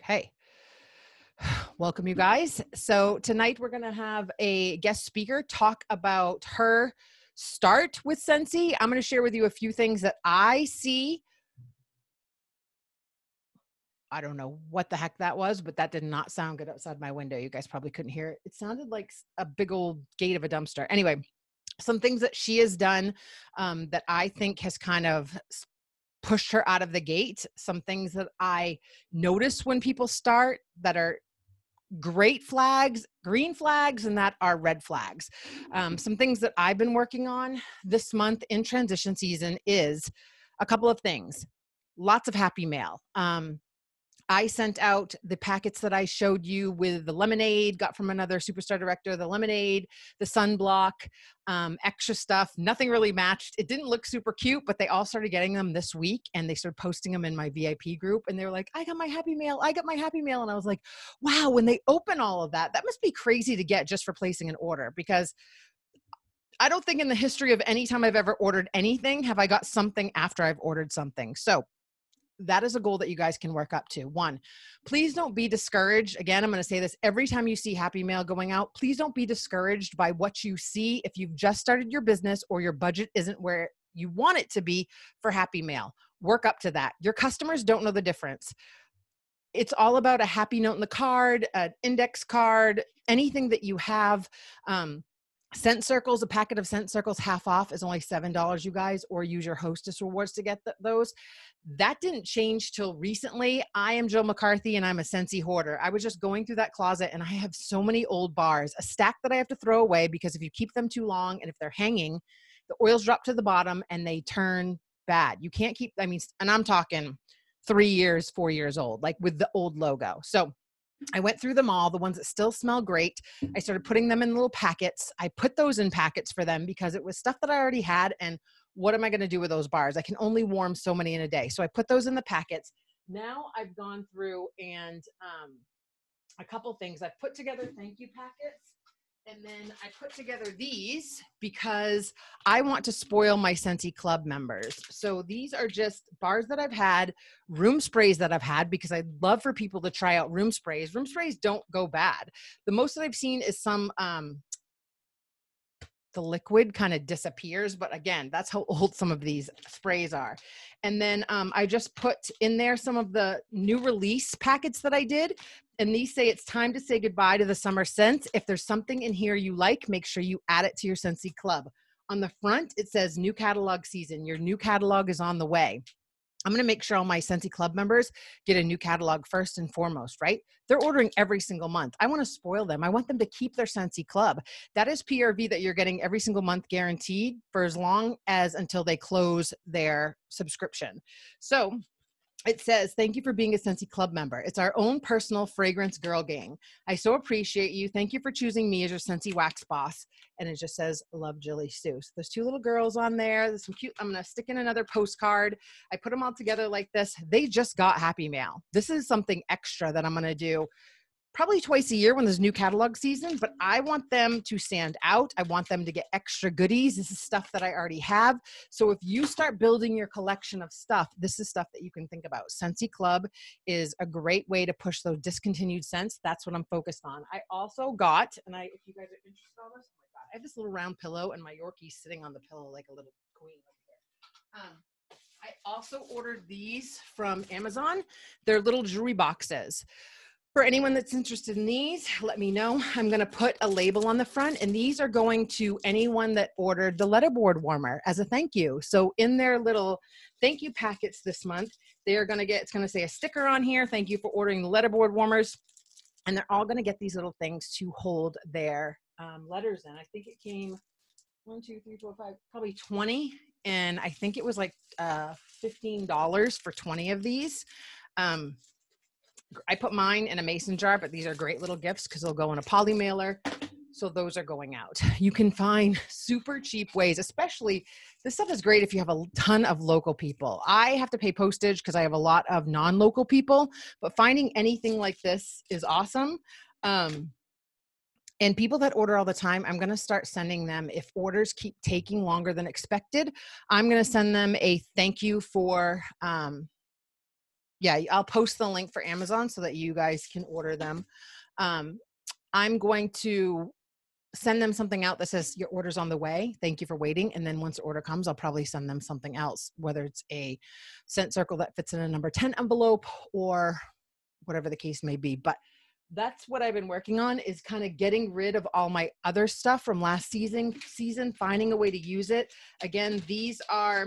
Okay. Welcome, you guys. So tonight we're going to have a guest speaker talk about her start with Scentsy. I'm going to share with you a few things that I see. I don't know what the heck that was, but that did not sound good outside my window. You guys probably couldn't hear it. It sounded like a big old gate of a dumpster. Anyway, some things that she has done that I think has kind of pushed her out of the gate. Some things that I notice when people start that are great flags, green flags, and that are red flags. Some things that I've been working on this month in transition season is a couple of things. Lots of happy mail. I sent out the packets that I showed you with the lemonade, got from another superstar director, the lemonade, the sunblock, extra stuff. Nothing really matched. It didn't look super cute, but they all started getting them this week and they started posting them in my VIP group. And they were like, I got my happy mail. I got my happy mail. And I was like, wow, when they open all of that, that must be crazy to get just for placing an order, because I don't think in the history of any time I've ever ordered anything have I got something after I've ordered something. So that is a goal that you guys can work up to. One, please don't be discouraged. Again, I'm going to say this every time you see happy mail going out. Please don't be discouraged by what you see if you've just started your business or your budget isn't where you want it to be for happy mail. Work up to that. Your customers don't know the difference. It's all about a happy note in the card, an index card, anything that you have. Scent circles, a packet of scent circles half off is only $7, you guys, or use your hostess rewards to get those. That didn't change till recently. I am Jill McCarthy and I'm a Scentsy hoarder. I was just going through that closet and I have so many old bars, a stack that I have to throw away because if you keep them too long and if they're hanging, the oils drop to the bottom and they turn bad. You can't keep, and I'm talking 3 years, 4 years old, like with the old logo. So I went through them all, the ones that still smell great. I started putting them in little packets. I put those in packets for them because it was stuff that I already had. And what am I going to do with those bars? I can only warm so many in a day. So I put those in the packets. Now I've gone through and a couple things. I've put together thank you packets. And then I put together these because I want to spoil my Scentsy Club members. So these are just bars that I've had, room sprays that I've had, because I'd love for people to try out room sprays. Room sprays don't go bad. The most that I've seen is some, the liquid kind of disappears, but again, that's how old some of these sprays are. And then I just put in there some of the new release packets that I did. And these say it's time to say goodbye to the summer scents. If there's something in here you like, make sure you add it to your Scentsy Club. On the front, it says new catalog season. Your new catalog is on the way. I'm going to make sure all my Scentsy Club members get a new catalog first and foremost, right? They're ordering every single month. I want to spoil them. I want them to keep their Scentsy Club. That is PRV that you're getting every single month guaranteed for as long as until they close their subscription. So it says, thank you for being a Scentsy Club member. It's our own personal fragrance girl gang. I so appreciate you. Thank you for choosing me as your Scentsy wax boss. And it just says, love Jilleysue. So there's two little girls on there. There's some cute, I'm going to stick in another postcard. I put them all together like this. They just got happy mail. This is something extra that I'm going to do probably twice a year when there's new catalog season, but I want them to stand out. I want them to get extra goodies. This is stuff that I already have. So if you start building your collection of stuff, this is stuff that you can think about. Scentsy Club is a great way to push those discontinued scents. That's what I'm focused on. I also got, and if you guys are interested in this, oh my God, I have this little round pillow and my Yorkie's sitting on the pillow like a little queen over here. I also ordered these from Amazon. They're little jewelry boxes. For anyone that's interested in these, let me know. I'm going to put a label on the front, and these are going to anyone that ordered the letterboard warmer as a thank you. So in their little thank you packets this month, they are going to get, it's going to say a sticker on here, thank you for ordering the letterboard warmers, and they're all going to get these little things to hold their letters in. I think it came 1, 2, 3, 4, 5, probably 20, and I think it was like $15 for 20 of these. I put mine in a mason jar, but these are great little gifts because they'll go in a poly mailer. So those are going out. You can find super cheap ways, especially this stuff is great if you have a ton of local people. I have to pay postage because I have a lot of non-local people, but finding anything like this is awesome. And people that order all the time, I'm going to start sending them, if orders keep taking longer than expected, I'm going to send them a thank you for Yeah, I'll post the link for Amazon so that you guys can order them. I'm going to send them something out that says your order's on the way. Thank you for waiting. And then once the order comes, I'll probably send them something else, whether it's a scent circle that fits in a number 10 envelope or whatever the case may be. But that's what I've been working on, is kind of getting rid of all my other stuff from last season, finding a way to use it. Again, these are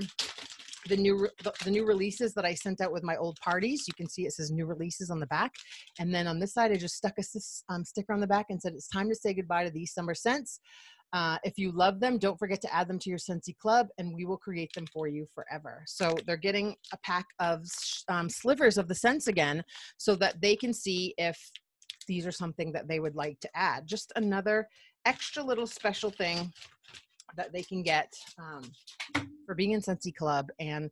the new releases that I sent out with my old parties. You can see it says new releases on the back. And then on this side, I just stuck a sticker on the back and said, it's time to say goodbye to these summer scents. If you love them, don't forget to add them to your Scentsy Club and we will create them for you forever. So they're getting a pack of slivers of the scents again so that they can see if these are something that they would like to add. Just another extra little special thing that they can get for being in Scentsy Club, and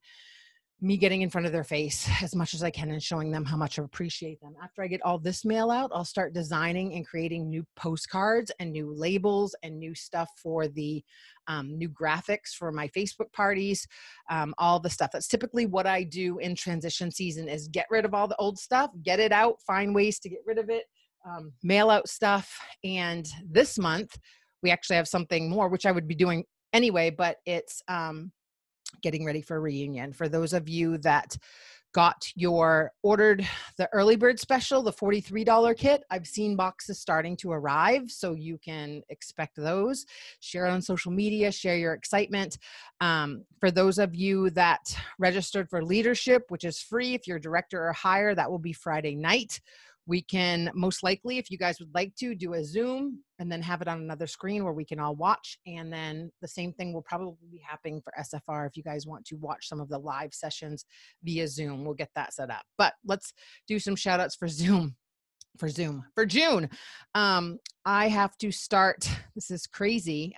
me getting in front of their face as much as I can and showing them how much I appreciate them. After I get all this mail out, I'll start designing and creating new postcards and new labels and new stuff for the new graphics for my Facebook parties, all the stuff. That's typically what I do in transition season, is get rid of all the old stuff, get it out, find ways to get rid of it, mail out stuff. And this month, we actually have something more, which I would be doing anyway, but it's getting ready for a reunion. For those of you that ordered the early bird special, the $43 kit, I've seen boxes starting to arrive, so you can expect those. Share it on social media, share your excitement. For those of you that registered for leadership, which is free, if you're a director or higher, that will be Friday night. We can most likely, if you guys would like to, do a Zoom and then have it on another screen where we can all watch. And then the same thing will probably be happening for SFR if you guys want to watch some of the live sessions via Zoom. We'll get that set up. But let's do some shout outs for June. I have to start. This is crazy.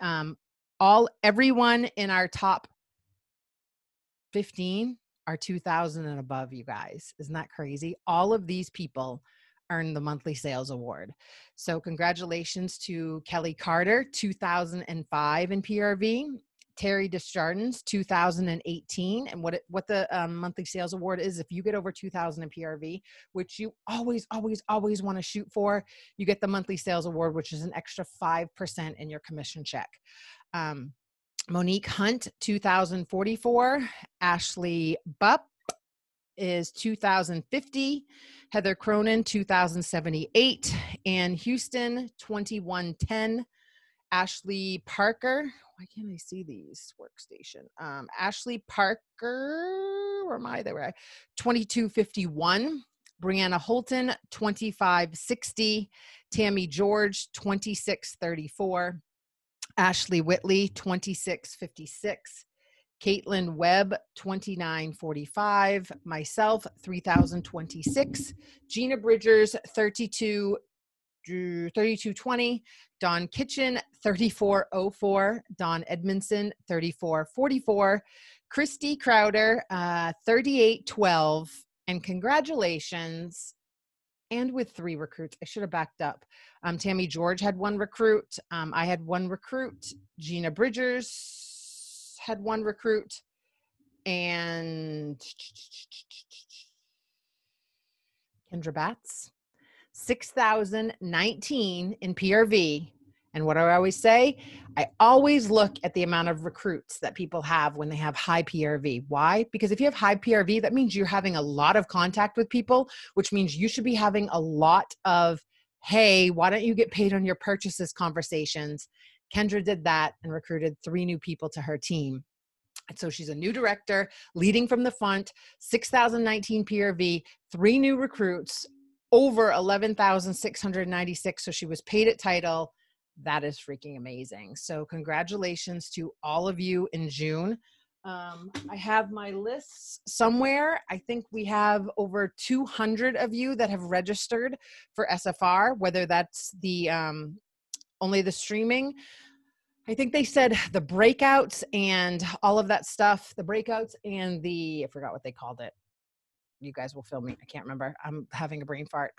Everyone in our top 15 are 2,000 and above, you guys. Isn't that crazy? All of these people earned the monthly sales award. So congratulations to Kelly Carter, 2005 in PRV, Terry Desjardins, 2018. And what the monthly sales award is, if you get over 2,000 in PRV, which you always want to shoot for, you get the monthly sales award, which is an extra 5% in your commission check. Monique Hunt, 2044. Ashley Bupp is 2050. Heather Cronin, 2078. Ann Houston, 2110. Ashley Parker. Why can't I see these workstation? Ashley Parker, where am I? There were 2251. Brianna Holton, 2560. Tammy George, 2634. Ashley Whitley, 2656. Caitlin Webb, 2945. Myself, 3026. Gina Bridgers, 3220. Dawn Kitchen, 3404. Dawn Edmondson, 3444. Christy Crowder, 3812. And congratulations. And with 3 recruits, I should have backed up. Tammy George had 1 recruit. I had 1 recruit. Gina Bridgers had 1 recruit. And Kendra Batts, 6,019 in PRV. And what do I always say? I always look at the amount of recruits that people have when they have high PRV. Why? Because if you have high PRV, that means you're having a lot of contact with people, which means you should be having a lot of, hey, why don't you get paid on your purchases conversations? Kendra did that and recruited 3 new people to her team. And so she's a new director, leading from the front, 6,019 PRV, 3 new recruits, over 11,696. So she was paid at title. That is freaking amazing. So congratulations to all of you in June. I have my lists somewhere. I think we have over 200 of you that have registered for SFR, whether that's the only the streaming. I think they said the breakouts and all of that stuff, the breakouts and I forgot what they called it. You guys will fill me. I can't remember. I'm having a brain fart.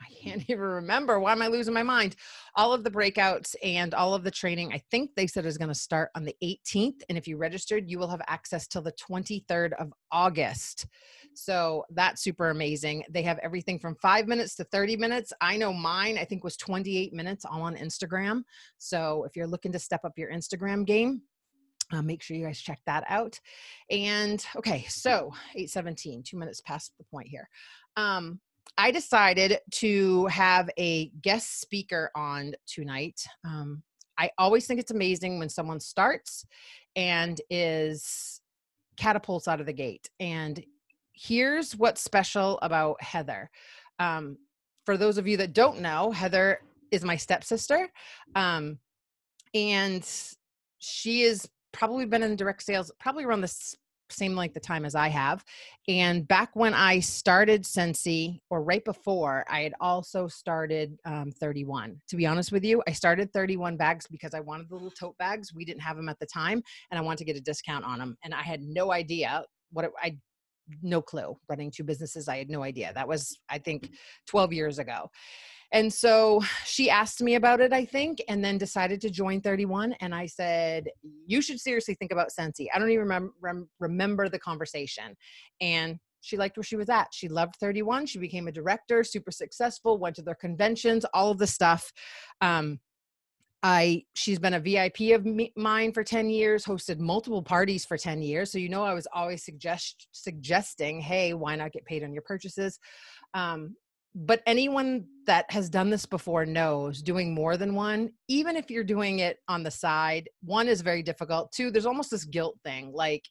I can't even remember. Why am I losing my mind? All of the breakouts and all of the training, I think they said is going to start on the 18th. And if you registered, you will have access till the 23rd of August. So that's super amazing. They have everything from 5 minutes to 30 minutes. I know mine, I think was 28 minutes all on Instagram. So if you're looking to step up your Instagram game, make sure you guys check that out. And okay, so 8:17, 2 minutes past the point here. I decided to have a guest speaker on tonight. I always think it's amazing when someone starts and is catapults out of the gate. And here's what's special about Heather. For those of you that don't know, Heather is my stepsister. And she is probably been in direct sales probably around the same length of time as I have. And back when I started Scentsy, or right before, I had also started 31. To be honest with you, I started 31 bags because I wanted the little tote bags. We didn't have them at the time, and I wanted to get a discount on them. And I had no idea no clue. Running two businesses, I had no idea. That was, I think, 12 years ago. And so she asked me about it, I think, and then decided to join 31. And I said, you should seriously think about Scentsy. I don't even remember the conversation. And she liked where she was at. She loved 31. She became a director, super successful, went to their conventions, all of the stuff. She's been a VIP of mine for 10 years, hosted multiple parties for 10 years. So, I was always suggesting, hey, why not get paid on your purchases? But anyone that has done this before knows doing more than one, even if you're doing it on the side, one is very difficult. Two, there's almost this guilt thing. Like,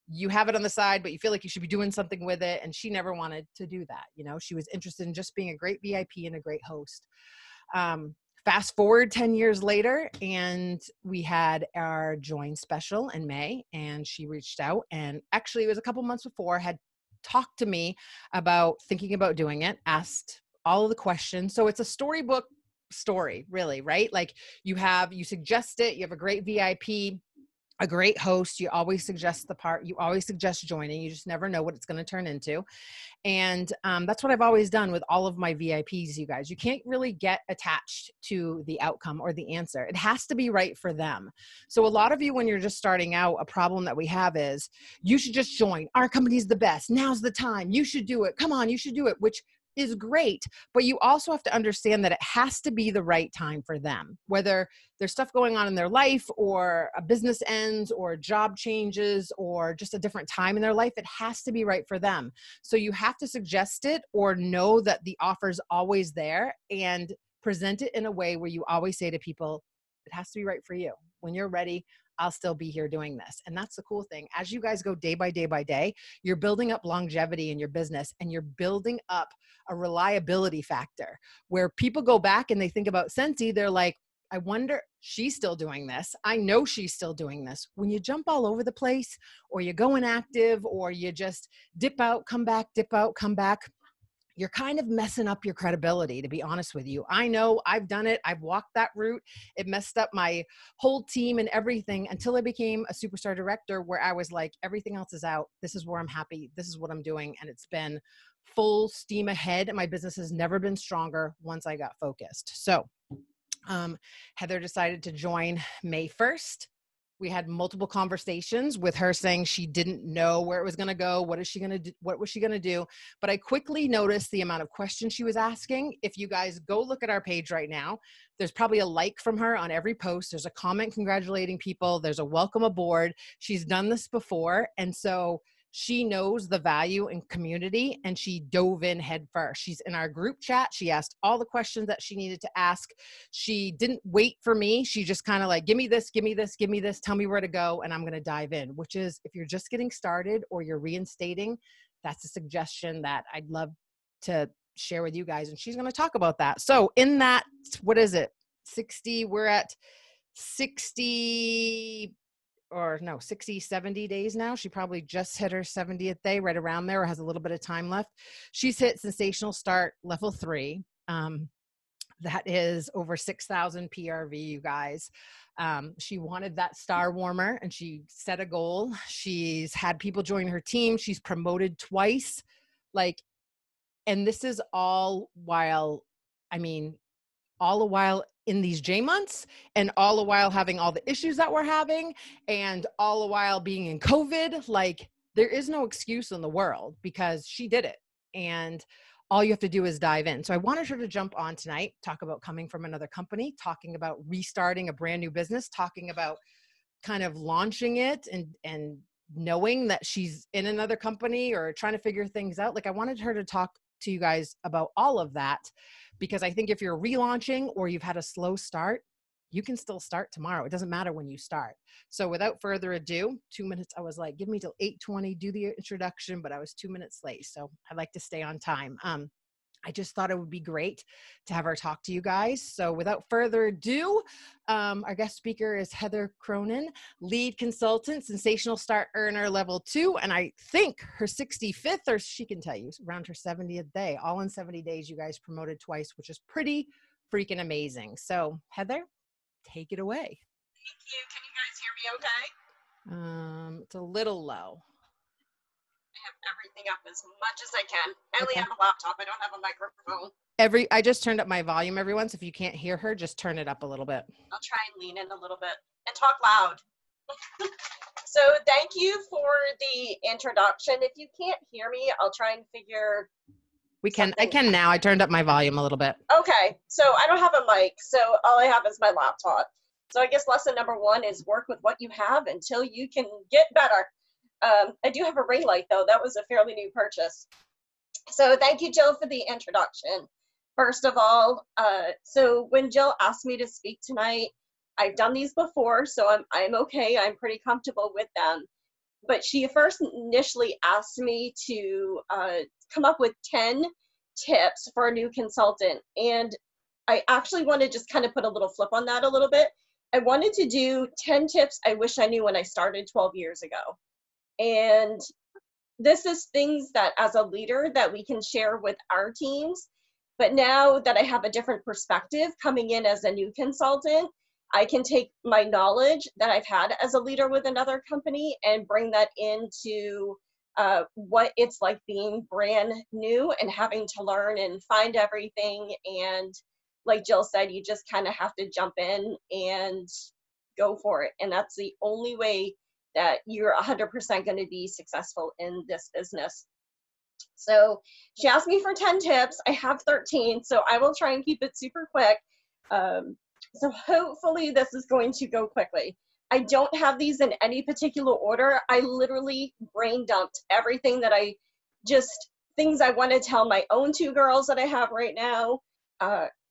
you have it on the side, but you feel like you should be doing something with it. And she never wanted to do that. She was interested in just being a great VIP and a great host. Fast forward 10 years later, and we had our join special in May, and she reached out, and actually it was a couple months before, had talked to me about thinking about doing it, asked all of the questions. So it's a storybook story, really, right? Like you suggest it, you have a great VIP, a great host, you always suggest you always suggest joining, you just never know what it's going to turn into. And that's what I've always done with all of my VIPs, you guys. You can't really get attached to the outcome or the answer. It has to be right for them. So a lot of you, when you're just starting out, a problem that we have is, you should just join. Our company's the best. Now's the time. You should do it. Come on, you should do it, which is great. But you also have to understand that it has to be the right time for them, whether there's stuff going on in their life, or a business ends, or job changes, or just a different time in their life. It has to be right for them. So you have to suggest it, or know that the offer's always there, and present it in a way where you always say to people, it has to be right for you. When you're ready, I'll still be here doing this. And that's the cool thing. As you guys go day by day by day, you're building up longevity in your business, and you're building up a reliability factor where people go back and they think about Scentsy. They're like, I wonder, she's still doing this. I know she's still doing this. When you jump all over the place, or you go inactive, or you just dip out, come back, dip out, come back, you're kind of messing up your credibility, to be honest with you. I know, I've done it. I've walked that route. It messed up my whole team and everything, until I became a superstar director, where I was like, everything else is out. This is where I'm happy. This is what I'm doing. And it's been full steam ahead. My business has never been stronger once I got focused. So Heather decided to join May 1st. We had multiple conversations with her saying she didn't know where it was going to go. What was she going to do? But I quickly noticed the amount of questions she was asking. If you guys go look at our page right now, there's probably a like from her on every post. There's a comment congratulating people. There's a welcome aboard. She's done this before. And so she knows the value in community, and she dove in head first. She's in our group chat. She asked all the questions that she needed to ask. She didn't wait for me. She just kind of like, give me this, give me this, give me this, tell me where to go, and I'm going to dive in, which is, if you're just getting started or you're reinstating, that's a suggestion that I'd love to share with you guys. And she's going to talk about that. So in that, what is it? 60, we're at 60, 70 days now. She probably just hit her 70th day, right around there, or has a little bit of time left. She's hit Sensational Start level 3. That is over 6,000 PRV, you guys. She wanted that star warmer, and she set a goal. She's had people join her team. She's promoted twice. Like, And this is all while, I mean, all the while in these J months, and all the while having all the issues that we're having, and all the while being in COVID. Like, there is no excuse in the world, because she did it. And all you have to do is dive in. So I wanted her to jump on tonight, talk about coming from another company, talking about restarting a brand new business, talking about kind of launching it, and knowing that she's in another company or trying to figure things out. Like, I wanted her to talk to you guys about all of that, because I think if you're relaunching or you've had a slow start, you can still start tomorrow. It doesn't matter when you start. So without further ado, 2 minutes, I was like, give me till 8:20, do the introduction, but I was 2 minutes late. So I like to stay on time. I just thought it would be great to have her talk to you guys. So without further ado, our guest speaker is Heather Cronin, lead consultant, sensational start earner level 2. And I think her 65th, or she can tell you, around her 70th day, all in 70 days, you guys promoted twice, which is pretty freaking amazing. So Heather, take it away. Thank you. Can you guys hear me okay? It's a little low. I have everything up as much as I can. I only have a laptop. I don't have a microphone. I just turned up my volume, everyone. So if you can't hear her, just turn it up a little bit. I'll try and lean in a little bit and talk loud. So thank you for the introduction. If you can't hear me, I'll try and figure. I can now. I turned up my volume a little bit. Okay. So I don't have a mic. So all I have is my laptop. So I guess lesson number 1 is work with what you have until you can get better. I do have a ring light, though. That was a fairly new purchase. So thank you, Jill, for the introduction. First of all, so when Jill asked me to speak tonight, I've done these before, so I'm okay. I'm pretty comfortable with them. But she first initially asked me to come up with 10 tips for a new consultant. And I actually want to just kind of put a little flip on that a little bit. I wanted to do 10 tips I wish I knew when I started 12 years ago. And this is things that as a leader that we can share with our teams. But now that I have a different perspective coming in as a new consultant, I can take my knowledge that I've had as a leader with another company and bring that into what it's like being brand new and having to learn and find everything. And like Jill said, you just kind of have to jump in and go for it. And that's the only way that you're 100% going to be successful in this business. So she asked me for 10 tips. I have 13, so I will try and keep it super quick. So hopefully this is going to go quickly. I don't have these in any particular order. I literally brain dumped everything that things I want to tell my own 2 girls that I have right now,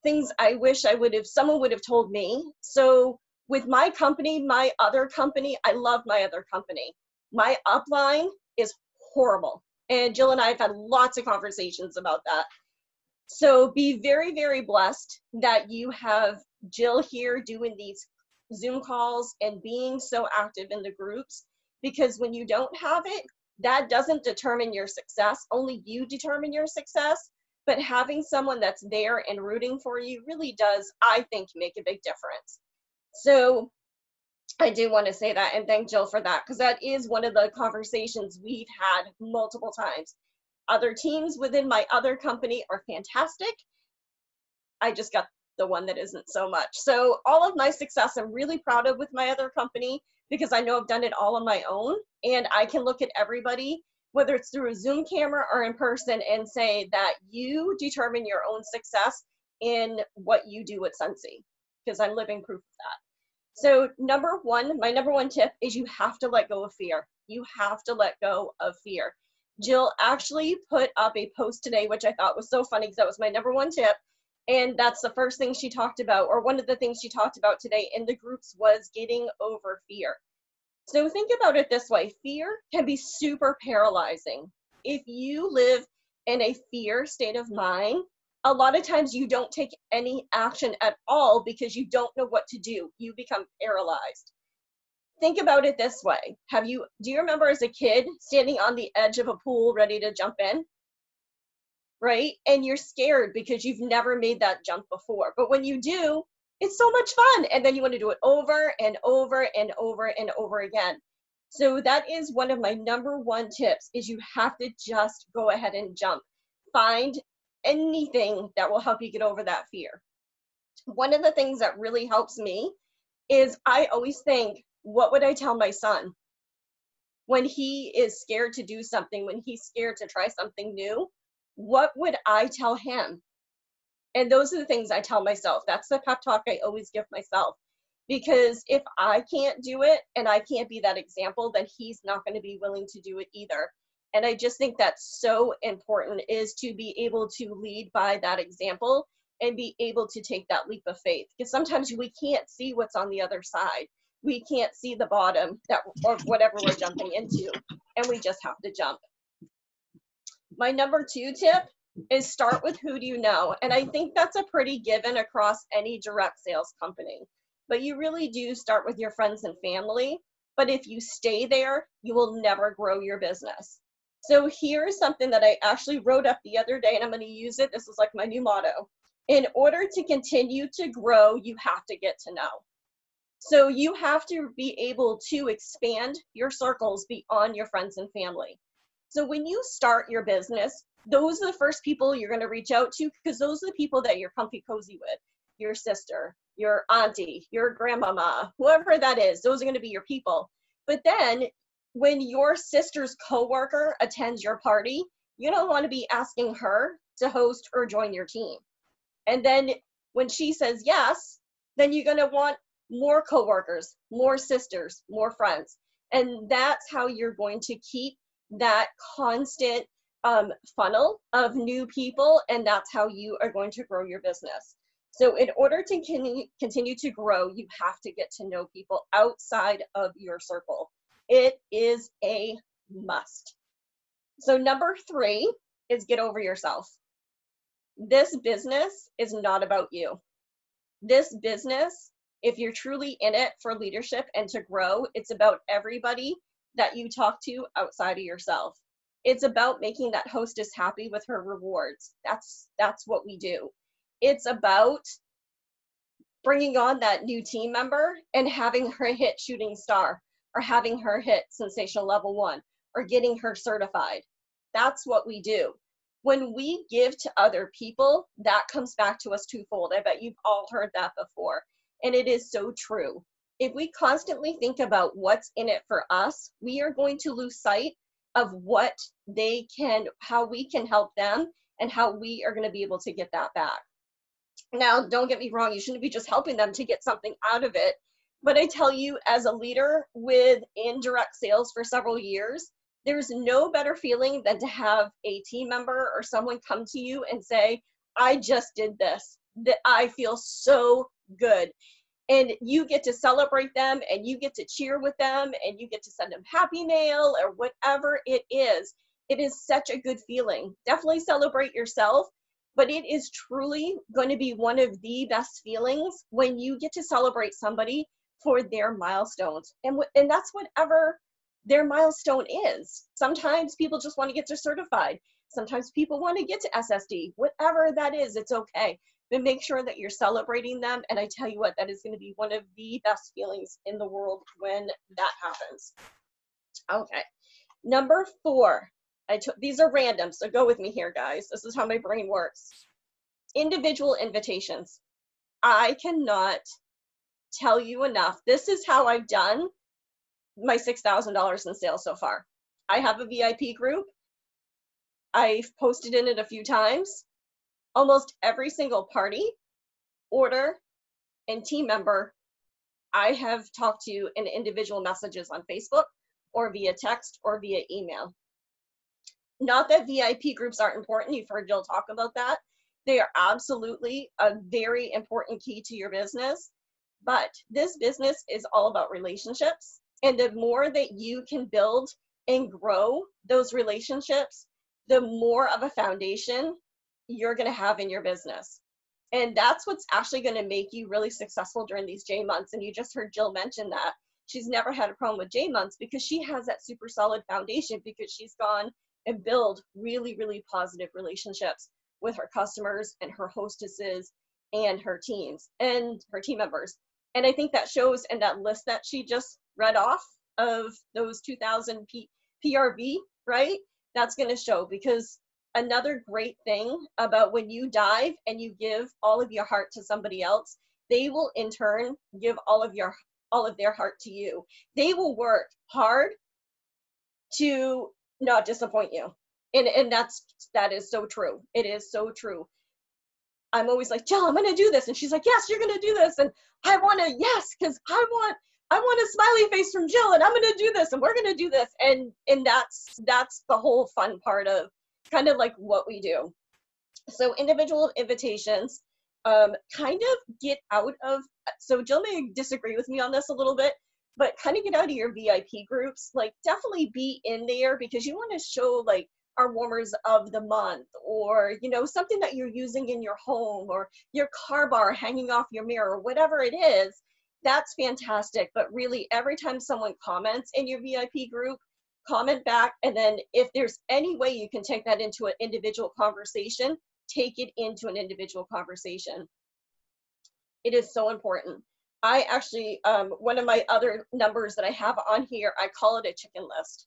things I wish someone would have told me. So with my company, my other company, I love my other company. My upline is horrible. And Jill and I have had lots of conversations about that. So be very, very blessed that you have Jill here doing these Zoom calls and being so active in the groups, because when you don't have it, that doesn't determine your success. Only you determine your success. But having someone that's there and rooting for you really does, I think, make a big difference. So I do want to say that and thank Jill for that, because that is one of the conversations we've had multiple times. Other teams within my other company are fantastic. I just got the one that isn't so much. So all of my success I'm really proud of with my other company, because I know I've done it all on my own, and I can look at everybody, whether it's through a Zoom camera or in person, and say that you determine your own success in what you do at Scentsy, because I'm living proof of that. So my number one tip is you have to let go of fear. You have to let go of fear. Jill actually put up a post today, which I thought was so funny, because that was my number one tip. And that's the first thing she talked about, or one of the things she talked about today in the groups, was getting over fear. So think about it this way. Fear can be super paralyzing. If you live in a fear state of mind, a lot of times you don't take any action at all because you don't know what to do. You become paralyzed. Think about it this way. Do you remember as a kid standing on the edge of a pool ready to jump in? Right? And you're scared because you've never made that jump before. But when you do, it's so much fun. And then you want to do it over and over and over and over again. So that is one of my number one tips, is you have to just go ahead and jump. find anything that will help you get over that fear. One of the things that really helps me is I always think, what would I tell my son when he is scared to do something, when he's scared to try something new? What would I tell him? And those are the things I tell myself. That's the pep talk I always give myself. Because if I can't do it and I can't be that example, then he's not going to be willing to do it either. And I just think that's so important, is to be able to lead by that example and be able to take that leap of faith. Because sometimes we can't see what's on the other side. We can't see the bottom or whatever we're jumping into, and we just have to jump. My number 2 tip is start with who do you know. And I think that's a pretty given across any direct sales company. But you really do start with your friends and family. But if you stay there, you will never grow your business. So here's something that I actually wrote up the other day, and I'm going to use it. This is like my new motto. In order to continue to grow, you have to get to know. So you have to be able to expand your circles beyond your friends and family. So when you start your business, those are the first people you're going to reach out to, because those are the people that you're comfy cozy with. Your sister, your auntie, your grandmama, whoever that is, those are going to be your people. But then when your sister's coworker attends your party, you don't want to be asking her to host or join your team. And then when she says yes, then you're going to want more coworkers, more sisters, more friends. And that's how you're going to keep that constant funnel of new people, and that's how you are going to grow your business. So in order to continue to grow, you have to get to know people outside of your circle. It is a must. So number 3 is get over yourself. This business is not about you. This business, if you're truly in it for leadership and to grow, it's about everybody that you talk to outside of yourself. It's about making that hostess happy with her rewards. That's what we do. It's about bringing on that new team member and having her hit shooting star, or having her hit sensational level 1, or getting her certified. That's what we do. When we give to other people, that comes back to us twofold. I bet you've all heard that before. And it is so true. If we constantly think about what's in it for us, we are going to lose sight of what they can, how we can help them, and how we are going to be able to get that back. Now, don't get me wrong, you shouldn't be just helping them to get something out of it. But I tell you, as a leader with indirect sales for several years, there's no better feeling than to have a team member or someone come to you and say, I just did this, that I feel so good. And you get to celebrate them, and you get to cheer with them, and you get to send them happy mail or whatever it is. It is such a good feeling. Definitely celebrate yourself, but it is truly going to be one of the best feelings when you get to celebrate somebody for their milestones. And that's whatever their milestone is. Sometimes people just want to get to certified. Sometimes people want to get to SSD. Whatever that is, it's okay. But make sure that you're celebrating them. And I tell you what, that is going to be one of the best feelings in the world when that happens. Okay. Number 4. These are random, so go with me here, guys. This is how my brain works. Individual invitations. I cannot tell you enough. This is how I've done my $6,000 in sales so far. I have a VIP group. I've posted in it a few times. Almost every single party, order, and team member I have talked to in individual messages on Facebook or via text or via email. Not that VIP groups aren't important. You've heard Jill talk about that. They are absolutely a very important key to your business. But this business is all about relationships. And the more that you can build and grow those relationships, the more of a foundation you're going to have in your business. And that's what's actually going to make you really successful during these J months. And you just heard Jill mention that. She's never had a problem with J months because she has that super solid foundation, because she's gone and build really, really positive relationships with her customers and her hostesses and her teams and her team members. And I think that shows in that list that she just read off of those 2,000 PRV, right? That's going to show, because another great thing about when you dive and you give all of your heart to somebody else, they will in turn give all of their heart to you. They will work hard to not disappoint you. And that is so true. It is so true. I'm always like, Jill, I'm gonna do this. And she's like, yes, you're gonna do this. And I wanna, yes, because I want a smiley face from Jill, and I'm gonna do this, and we're gonna do this. And that's the whole fun part of kind of like what we do. So individual invitations, kind of get out of, so Jill may disagree with me on this a little bit, but kind of get out of your VIP groups. Like definitely be in there because you want to show like our warmers of the month, or you know, something that you're using in your home, or your car bar hanging off your mirror, whatever it is. That's fantastic. But really, every time someone comments in your VIP group, comment back. And then if there's any way you can take that into an individual conversation, take it into an individual conversation. It is so important. I actually, one of my other numbers that I have on here, I call it a chicken list.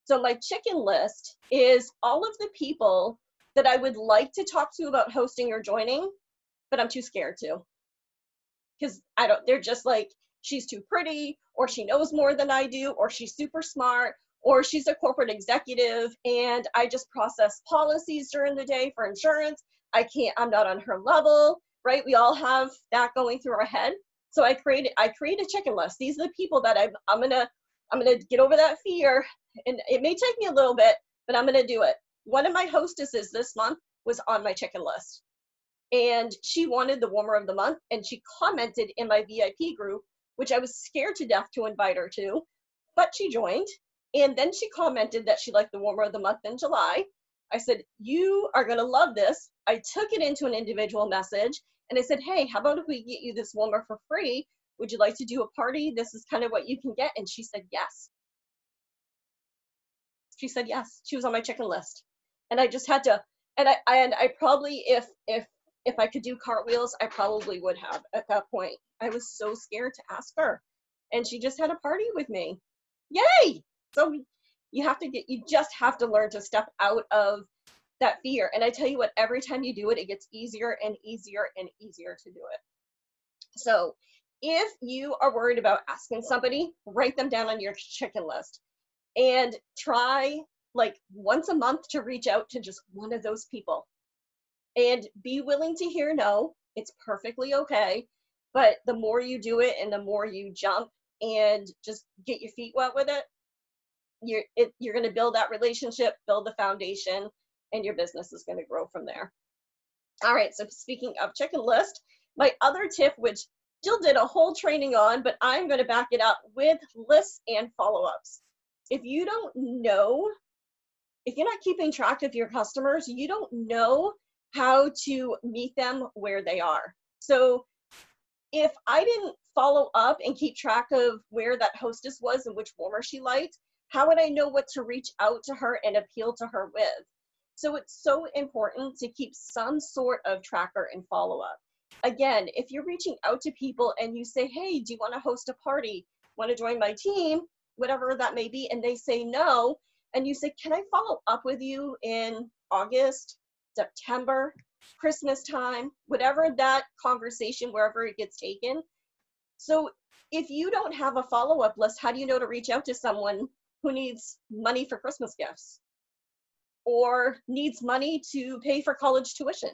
So my chicken list is all of the people that I would like to talk to about hosting or joining, but I'm too scared to. Because they're just like, she's too pretty, or she knows more than I do, or she's super smart, or she's a corporate executive, and I just process policies during the day for insurance. I'm not on her level, right? We all have that going through our head. So I create a chicken list. These are the people that I'm gonna get over that fear, and it may take me a little bit, but I'm gonna do it. One of my hostesses this month was on my chicken list, and she wanted the warmer of the month, and she commented in my VIP group, which I was scared to death to invite her to, but she joined. And then she commented that she liked the warmer of the month in July. I said, you are going to love this. I took it into an individual message, and I said, hey, how about if we get you this warmer for free? Would you like to do a party? This is kind of what you can get. And she said yes. She said yes. She was on my chicken list. And I just had to, and I probably, if I could do cartwheels, I probably would have at that point. I was so scared to ask her, and she just had a party with me. Yay! So you just have to learn to step out of that fear. And I tell you what, every time you do it, it gets easier and easier and easier to do it. So if you are worried about asking somebody, write them down on your chicken list and try like once a month to reach out to just one of those people. And be willing to hear no. It's perfectly okay. But the more you do it and the more you jump and just get your feet wet with it, you're going to build that relationship, build the foundation, and your business is going to grow from there. All right, so speaking of chicken list, my other tip, which Jill did a whole training on, but I'm going to back it up with lists and follow-ups. If you don't know, if you're not keeping track of your customers, you don't know how to meet them where they are. So if I didn't follow up and keep track of where that hostess was and which warmer she liked, how would I know what to reach out to her and appeal to her with? So it's so important to keep some sort of tracker and follow up. Again, if you're reaching out to people and you say, hey, do you want to host a party? Want to join my team? Whatever that may be, and they say no, and you say, can I follow up with you in August, September, Christmas time, whatever that conversation, wherever it gets taken. So if you don't have a follow-up list, how do you know to reach out to someone who needs money for Christmas gifts or needs money to pay for college tuition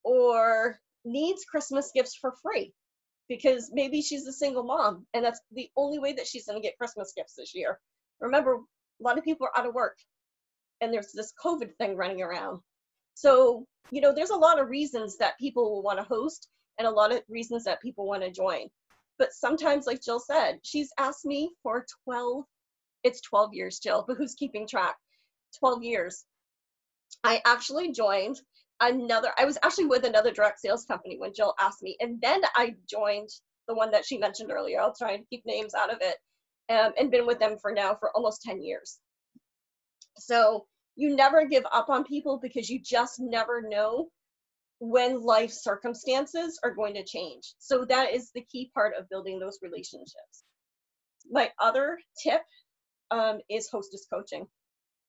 or needs Christmas gifts for free because maybe she's a single mom and that's the only way that she's going to get Christmas gifts this year? Remember, a lot of people are out of work and there's this COVID thing running around. So, you know, there's a lot of reasons that people will want to host and a lot of reasons that people want to join. But sometimes, like Jill said, she's asked me for 12 years, Jill, but who's keeping track? 12 years. I actually joined I was actually with another direct sales company when Jill asked me. And then I joined the one that she mentioned earlier. I'll try and keep names out of it. And been with them for almost 10 years. So you never give up on people because you just never know when life circumstances are going to change. So that is the key part of building those relationships. My other tip is hostess coaching.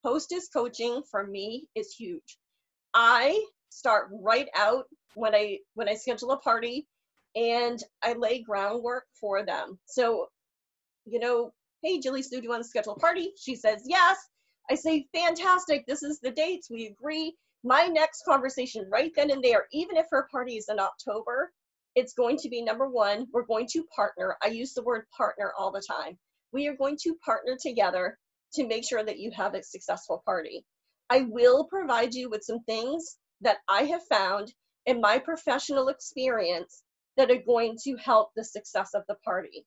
hostess coaching for me is huge. I start right out when I schedule a party, and I lay groundwork for them. So, you know, hey, Jilleysue, do you want to schedule a party? She says yes. I say, fantastic. This is the dates. We agree. My next conversation right then and there, even if her party is in October, it's going to be, number one, we're going to partner. I use the word partner all the time. We are going to partner together to make sure that you have a successful party. I will provide you with some things that I have found in my professional experience that are going to help the success of the party.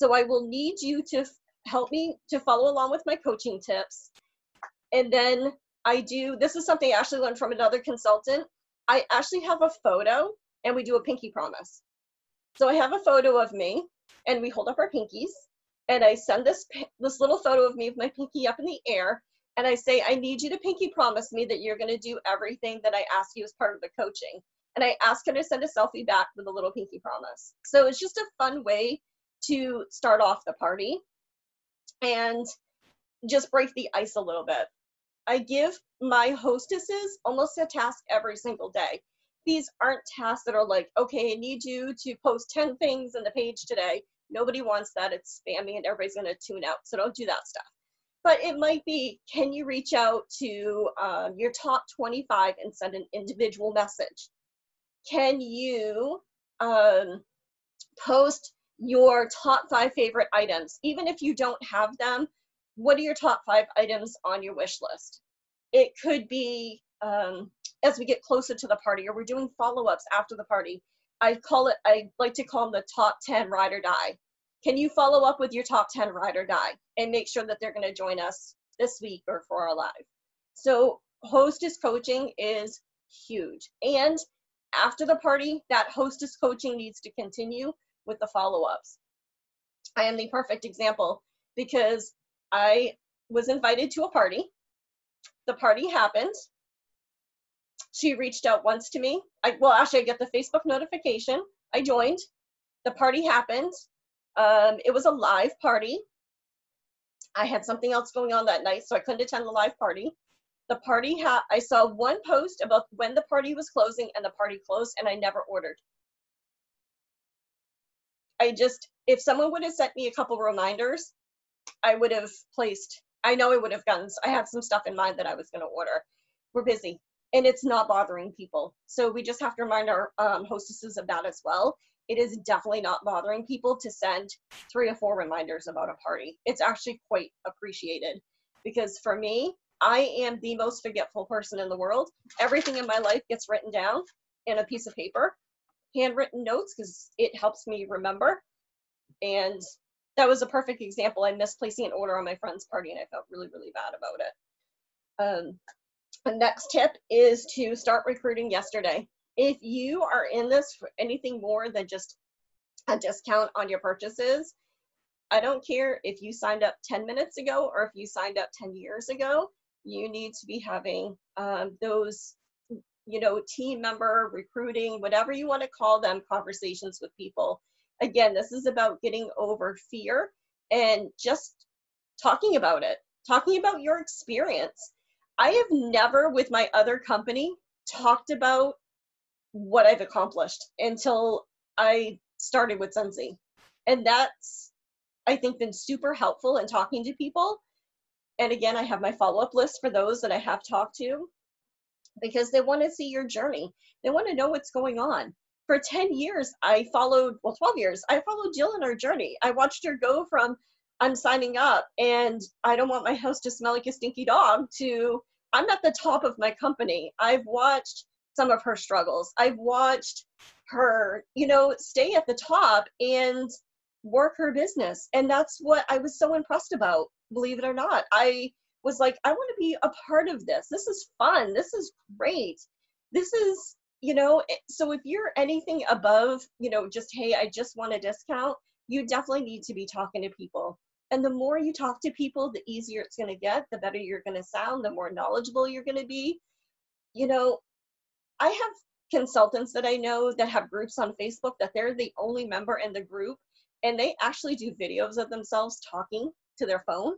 So I will need you to help me to follow along with my coaching tips. And then this is something I actually learned from another consultant. I actually have a photo, and we do a pinky promise. So I have a photo of me, and we hold up our pinkies, and I send this little photo of me with my pinky up in the air, and I say, I need you to pinky promise me that you're going to do everything that I ask you as part of the coaching. And I ask her to send a selfie back with a little pinky promise. So it's just a fun way to start off the party and just break the ice a little bit. I give my hostesses almost a task every single day. These aren't tasks that are like, okay, I need you to post 10 things on the page today. Nobody wants that. It's spammy and everybody's going to tune out. So don't do that stuff. But it might be, can you reach out to your top 25 and send an individual message? Can you post your top 5 favorite items? Even if you don't have them, what are your top 5 items on your wish list? It could be as we get closer to the party, or we're doing follow-ups after the party. I like to call them the top 10 ride or die. Can you follow up with your top 10 ride or die and make sure that they're going to join us this week or for our live? So hostess coaching is huge. And after the party, that hostess coaching needs to continue with the follow-ups. I am the perfect example because I was invited to a party. The party happened. She reached out once to me. I get the Facebook notification. I joined. The party happened. It was a live party. I had something else going on that night, so I couldn't attend the live party. The party I saw one post about when the party was closing, and the party closed, and I never ordered. If someone would have sent me a couple reminders, I would have placed, I know I would have gotten, I had some stuff in mind that I was going to order. We're busy, and it's not bothering people. So we just have to remind our hostesses of that as well. It is definitely not bothering people to send 3 or 4 reminders about a party. It's actually quite appreciated, because for me, I am the most forgetful person in the world. Everything in my life gets written down in a piece of paper, handwritten notes, because it helps me remember. And that was a perfect example. I missed placing an order on my friend's party, and I felt really, really bad about it. The next tip is to start recruiting yesterday. If you are in this for anything more than just a discount on your purchases, I don't care if you signed up 10 minutes ago or if you signed up 10 years ago, you need to be having those, team member recruiting, whatever you want to call them, conversations with people. Again, this is about getting over fear and just talking about it, talking about your experience. I have never, with my other company, talked about what I've accomplished until I started with Scentsy. And that's, I think, been super helpful in talking to people. And again, I have my follow-up list for those that I have talked to, because they want to see your journey. They want to know what's going on. For 10 years, 12 years, I followed Jill in her journey. I watched her go from, I'm signing up and I don't want my house to smell like a stinky dog, to I'm at the top of my company. I've watched some of her struggles. I've watched her, stay at the top and work her business. And that's what I was so impressed about, believe it or not. I was like, I want to be a part of this. This is fun. This is great. This is, so if you're anything above, just, hey, I just want a discount, you definitely need to be talking to people. And the more you talk to people, the easier it's going to get, the better you're going to sound, the more knowledgeable you're going to be. I have consultants that I know that have groups on Facebook that they're the only member in the group, and they actually do videos of themselves talking to their phone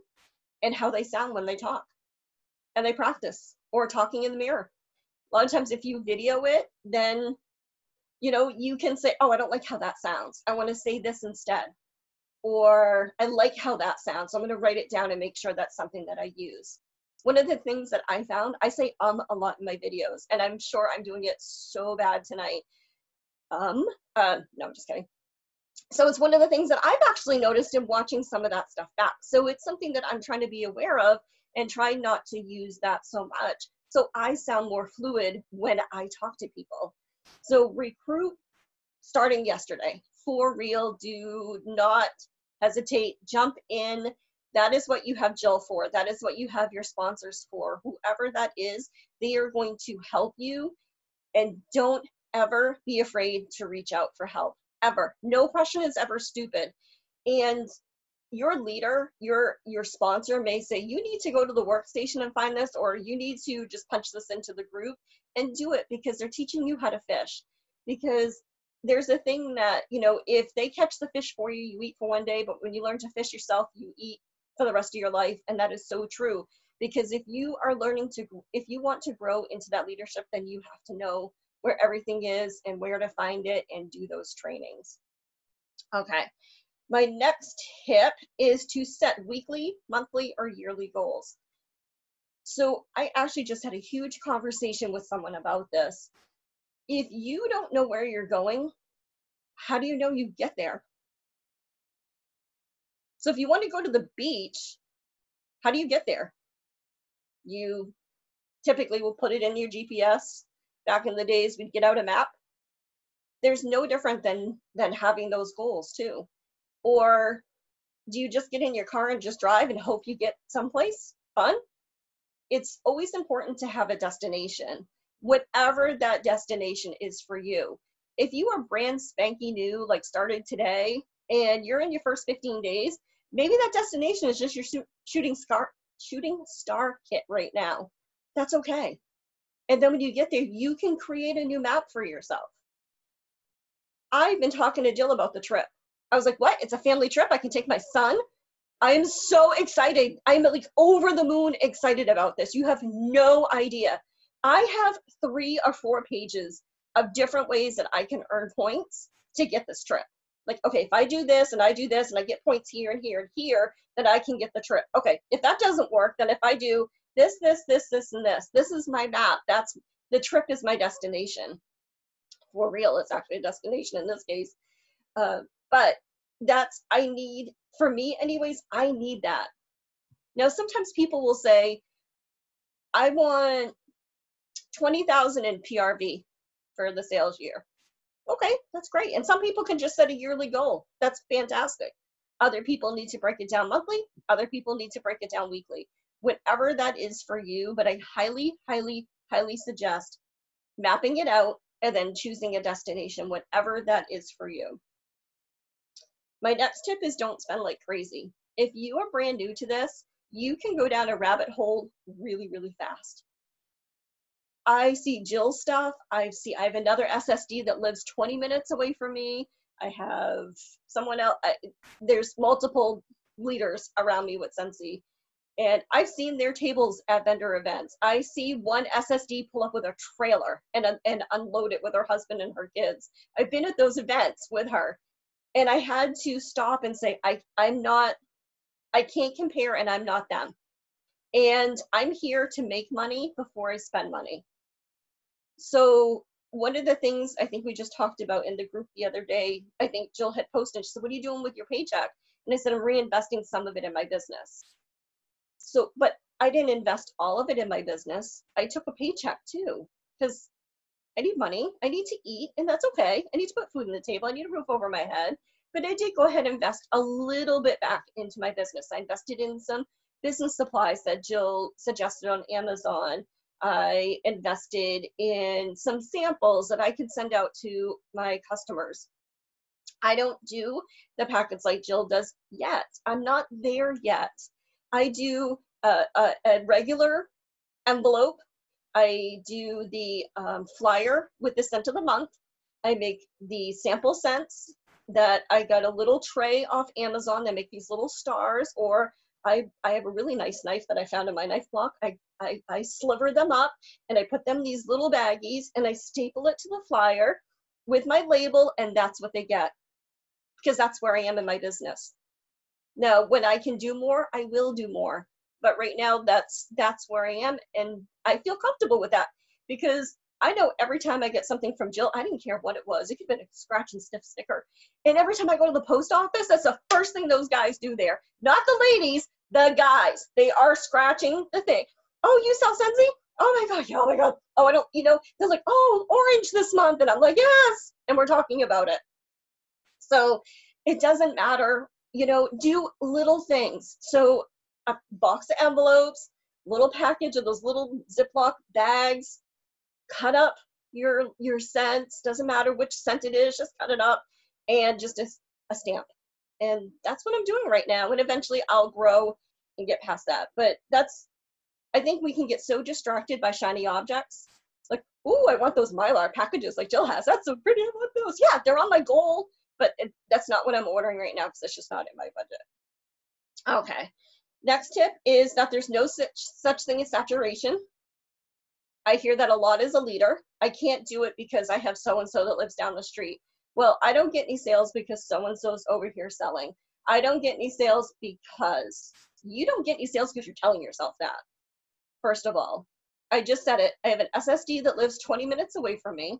and how they sound when they talk. and they practice, or talking in the mirror. A lot of times if you video it, then, you know, you can say, oh, I don't like how that sounds. I want to say this instead. Or I like how that sounds, so I'm going to write it down and make sure that's something that I use. One of the things that I found, I say a lot in my videos, and I'm sure I'm doing it so bad tonight. No, I'm just kidding. So it's one of the things that I've actually noticed in watching some of that stuff back. So it's something that I'm trying to be aware of and try not to use that so much. So I sound more fluid when I talk to people. So recruit starting yesterday. For real, do not hesitate, jump in. That is what you have Jill for. That is what you have your sponsors for. Whoever that is, they are going to help you. And don't ever be afraid to reach out for help, ever. No question is ever stupid. And your leader, your sponsor may say, you need to go to the workstation and find this, or you need to just punch this into the group, and do it, because they're teaching you how to fish. Because there's a thing that, you know, if they catch the fish for you, you eat for one day, but when you learn to fish yourself, you eat for the rest of your life. And that is so true, because if you are if you want to grow into that leadership, then you have to know where everything is and where to find it and do those trainings. Okay. My next tip is to set weekly, monthly, or yearly goals. So I actually just had a huge conversation with someone about this. If you don't know where you're going, how do you know you get there? So if you want to go to the beach, how do you get there? You typically will put it in your GPS. Back in the days, we'd get out a map. There's no different than having those goals too. Or do you just get in your car and just drive and hope you get someplace fun? It's always important to have a destination, whatever that destination is for you. If you are brand spanky new, like started today, and you're in your first 15 days, maybe that destination is just your shooting star kit right now. That's okay. And then when you get there, you can create a new map for yourself. I've been talking to Jill about the trip. I was like, what? It's a family trip? I can take my son? I am so excited. I'm like over the moon excited about this. You have no idea. I have 3 or 4 pages of different ways that I can earn points to get this trip. Like, okay, if I do this and I do this and I get points here and here and here, then I can get the trip. Okay, if that doesn't work, then if I do this, this, this, this, and this is my map. That's the trip is my destination. For real, it's actually a destination in this case. But that's, I need, for me anyways, I need that. Now, sometimes people will say, I want 20,000 in PRV for the sales year. Okay, that's great. And some people can just set a yearly goal. That's fantastic. Other people need to break it down monthly. Other people need to break it down weekly. Whatever that is for you, but I highly, highly, highly suggest mapping it out and then choosing a destination, whatever that is for you. My next tip is don't spend like crazy. If you are brand new to this, you can go down a rabbit hole really, really fast. I see Jill stuff. I have another SSD that lives 20 minutes away from me. I have someone else. There's multiple leaders around me with Scentsy. And I've seen their tables at vendor events. I see one SSD pull up with a trailer and unload it with her husband and her kids. I've been at those events with her. And I had to stop and say, I can't compare, and I'm not them. And I'm here to make money before I spend money. So one of the things I think we just talked about in the group the other day, I think Jill had posted, she said, what are you doing with your paycheck? And I said, I'm reinvesting some of it in my business. So, but I didn't invest all of it in my business. I took a paycheck too, because I need money, I need to eat, and that's okay. I need to put food on the table, I need a roof over my head. But I did go ahead and invest a little bit back into my business. I invested in some business supplies that Jill suggested on Amazon. I invested in some samples that I could send out to my customers. I don't do the packets like Jill does yet. I'm not there yet. I do a regular envelope. I do the flyer with the scent of the month. I make the sample scents that I got a little tray off Amazon that make these little stars, or I have a really nice knife that I found in my knife block. I sliver them up and I put them in these little baggies and I staple it to the flyer with my label, and that's what they get, because that's where I am in my business. Now, when I can do more, I will do more. But right now, that's where I am, and I feel comfortable with that, because I know every time I get something from Jill, I didn't care what it was. It could have been a scratch and sniff sticker. And every time I go to the post office, that's the first thing those guys do there. Not the ladies, the guys. They are scratching the thing. Oh, you sell Scentsy? Oh my God, yeah, oh my God. Oh, I don't, they're like, oh, orange this month. And I'm like, yes. And we're talking about it. So it doesn't matter, do little things. So a box of envelopes, little package of those little Ziploc bags, cut up your scents, doesn't matter which scent it is, just cut it up, and just a stamp. And that's what I'm doing right now. And eventually I'll grow and get past that. But I think we can get so distracted by shiny objects. Like, ooh, I want those Mylar packages like Jill has. That's so pretty. I want those. Yeah, they're on my goal, but that's not what I'm ordering right now because it's just not in my budget. Okay. Next tip is that there's no such thing as saturation. I hear that a lot as a leader. I can't do it because I have so-and-so that lives down the street. Well, I don't get any sales because so-and-so's over here selling. I don't get any sales because you don't get any sales because you're telling yourself that. First of all, I just said it. I have an SSD that lives 20 minutes away from me.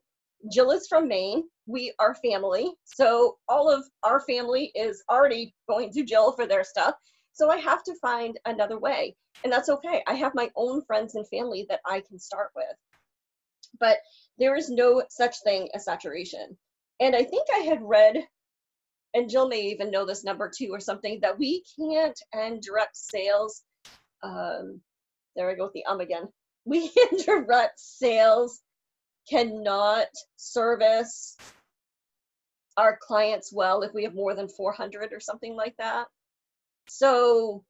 Jill is from Maine. We are family. So all of our family is already going to Jill for their stuff. So I have to find another way. And that's okay. I have my own friends and family that I can start with. But there is no such thing as saturation. And I think I had read, and Jill may even know this number too or something, that we can't end direct sales. There I go with the again. We in direct sales cannot service our clients well if we have more than 400 or something like that. So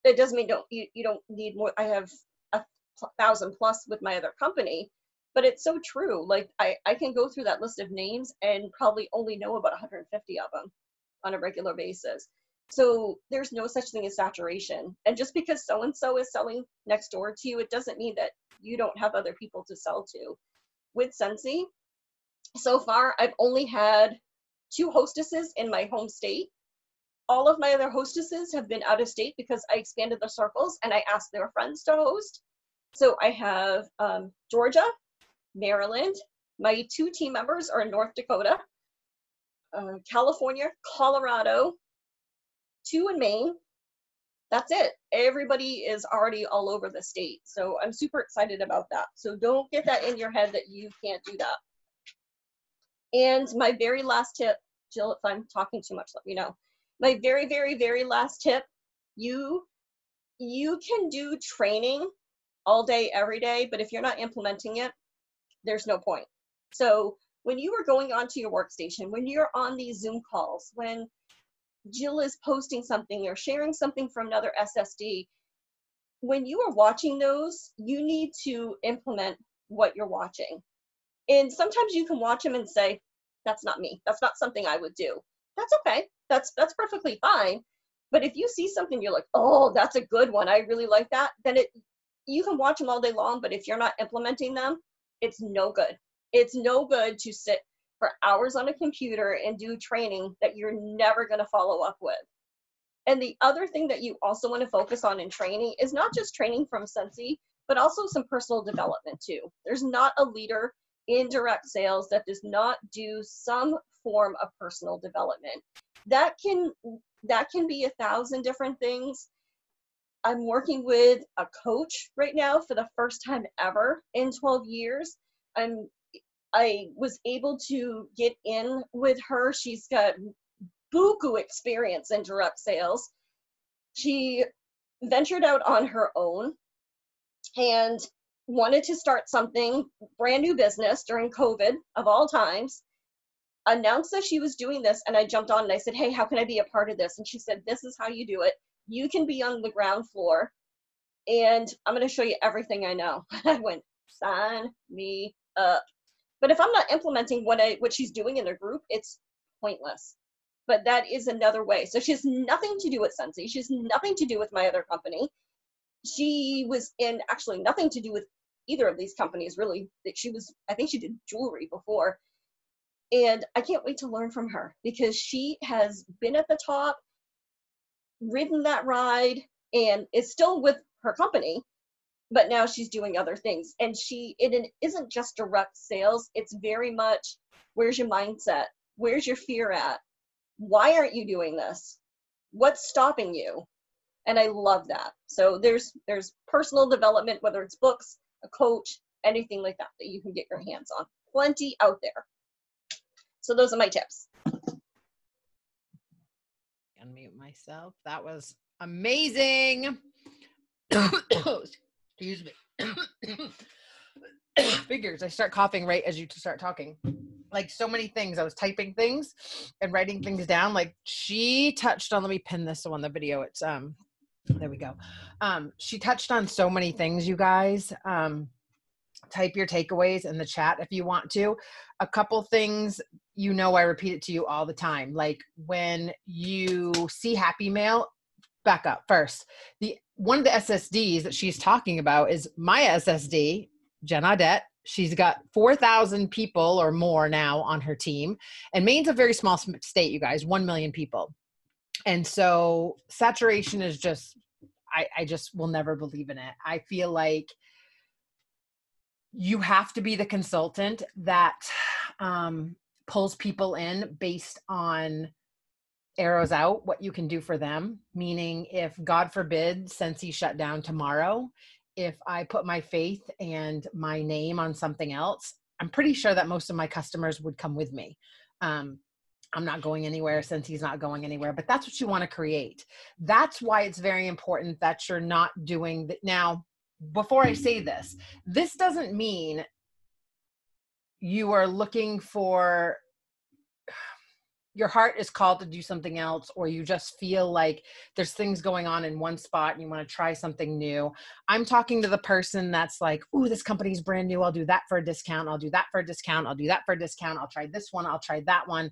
it doesn't mean you don't need more. I have 1,000 plus with my other company, but it's so true. Like I can go through that list of names and probably only know about 150 of them on a regular basis. So there's no such thing as saturation. And just because so-and-so is selling next door to you, it doesn't mean that you don't have other people to sell to. With Scentsy, so far, I've only had 2 hostesses in my home state. All of my other hostesses have been out of state because I expanded the circles and I asked their friends to host. So I have Georgia, Maryland. My 2 team members are in North Dakota, California, Colorado, 2 in Maine. That's it. Everybody is already all over the state. So I'm super excited about that. So don't get that in your head that you can't do that. And my very last tip, Jill, if I'm talking too much, let me know. My very, very, very last tip, you can do training all day, every day, but if you're not implementing it, there's no point. So when you are going onto your workstation, when you're on these Zoom calls, when Jill is posting something or sharing something from another SSD, when you are watching those, you need to implement what you're watching. And sometimes you can watch them and say, that's not me. That's not something I would do. That's okay. That's perfectly fine. But if you see something, you're like, oh, that's a good one. I really like that. Then you can watch them all day long. But if you're not implementing them, it's no good. It's no good to sit for hours on a computer and do training that you're never going to follow up with. And the other thing that you also want to focus on in training is not just training from Scentsy, but also some personal development too. There's not a leader in direct sales that does not do some form of personal development. That can be 1,000 different things. I'm working with a coach right now for the first time ever in 12 years. I was able to get in with her. She's got buku experience in direct sales. She ventured out on her own and wanted to start something, brand new business during COVID of all times, announced that she was doing this, and I jumped on and I said, hey, how can I be a part of this? And she said, this is how you do it. You can be on the ground floor and I'm going to show you everything I know. I went, sign me up. But if I'm not implementing what she's doing in the group, it's pointless. but that is another way. So she has nothing to do with Scentsy. She has nothing to do with my other company. She was in actually nothing to do with either of these companies, really. I think she did jewelry before. And I can't wait to learn from her because she has been at the top, ridden that ride, and is still with her company, but now she's doing other things. And it isn't just direct sales. It's very much, where's your mindset? Where's your fear at? Why aren't you doing this? What's stopping you? And I love that. So there's personal development, whether it's books, a coach, anything like that you can get your hands on. Plenty out there. So those are my tips. Unmute myself. That was amazing. Excuse me. Figures. I start coughing right as you start talking. Like so many things. I was typing things and writing things down. Like she touched on, let me pin this on the video. It's, there we go. She touched on so many things, you guys. Type your takeaways in the chat if you want to. A couple things, I repeat it to you all the time. Like when you see Happy Mail, back up first. One of the SSDs that she's talking about is my SSD, Jen Audette. She's got 4,000 people or more now on her team. And Maine's a very small state, you guys, 1 million people. And so saturation is just, I just will never believe in it. I feel like you have to be the consultant that pulls people in based on arrows out, what you can do for them. Meaning if God forbid Scentsy shut down tomorrow, if I put my faith and my name on something else, I'm pretty sure that most of my customers would come with me. I'm not going anywhere. Scentsy's not going anywhere, but that's what you want to create. That's why it's very important that you're not doing that. Now, before I say this doesn't mean you are looking for, your heart is called to do something else, or you just feel like there's things going on in one spot and you want to try something new. I'm talking to the person that's like, ooh, this company's brand new. I'll do that for a discount. I'll do that for a discount. I'll do that for a discount. I'll try this one. I'll try that one.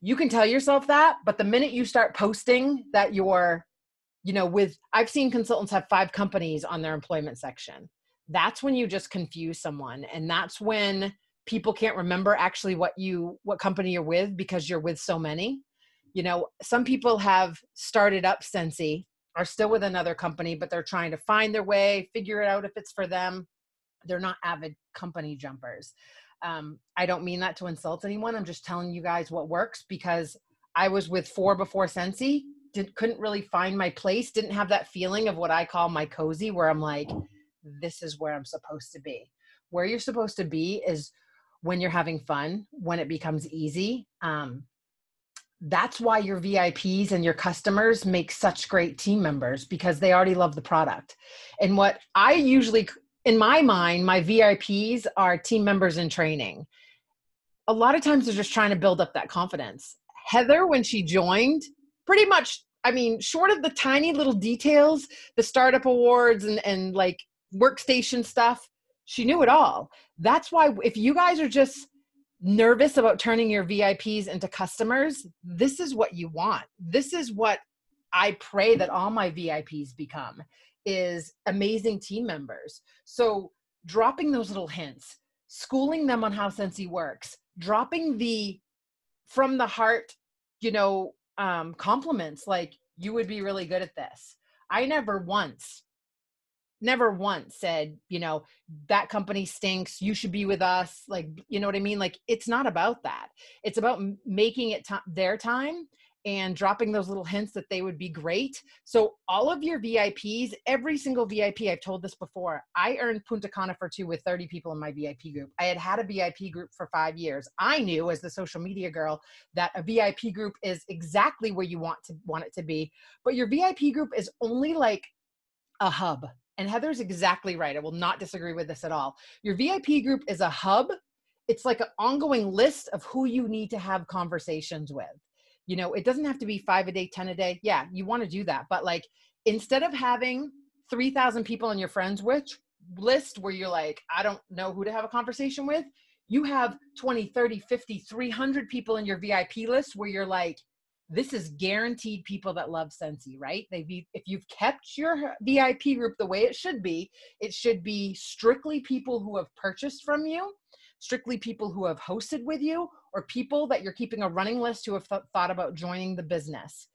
You can tell yourself that, but the minute you start posting that you're, I've seen consultants have 5 companies on their employment section. That's when you just confuse someone. And that's when people can't remember actually what company you're with because you're with so many. Some people have started up Scentsy, are still with another company, but they're trying to find their way, figure it out if it's for them. They're not avid company jumpers. I don't mean that to insult anyone. I'm just telling you guys what works, because I was with 4 before Scentsy, couldn't really find my place, didn't have that feeling of what I call my cozy, where I'm like, this is where I'm supposed to be. Where you're supposed to be is when you're having fun, when it becomes easy. That's why your VIPs and your customers make such great team members, because they already love the product. And what I usually, in my mind, my VIPs are team members in training. A lot of times they're just trying to build up that confidence. Heather, when she joined, pretty much, short of the tiny little details, the startup awards and like workstation stuff, she knew it all. That's why if you guys are just nervous about turning your VIPs into customers, this is what you want. This is what I pray that all my VIPs become, is amazing team members. So dropping those little hints, schooling them on how Scentsy works, dropping the from the heart, compliments like, you would be really good at this. I never once said, that company stinks, you should be with us. Like, you know what I mean? Like, it's not about that. It's about making it their time and dropping those little hints that they would be great. So all of your VIPs, every single VIP, I've told this before, I earned Punta Cana for 2 with 30 people in my VIP group. I had a VIP group for 5 years. I knew as the social media girl that a VIP group is exactly where you want it to be. But your VIP group is only like a hub. And Heather's exactly right. I will not disagree with this at all. Your VIP group is a hub. It's like an ongoing list of who you need to have conversations with. It doesn't have to be 5 a day, 10 a day. Yeah, you want to do that. But like, instead of having 3,000 people on your friends list where you're like, I don't know who to have a conversation with, You have 20, 30, 50, 300 people in your VIP list where you're like, this is guaranteed people that love Scentsy, right? If you've kept your VIP group the way it should be strictly people who have purchased from you, strictly people who have hosted with you, or people that you're keeping a running list who have thought about joining the business.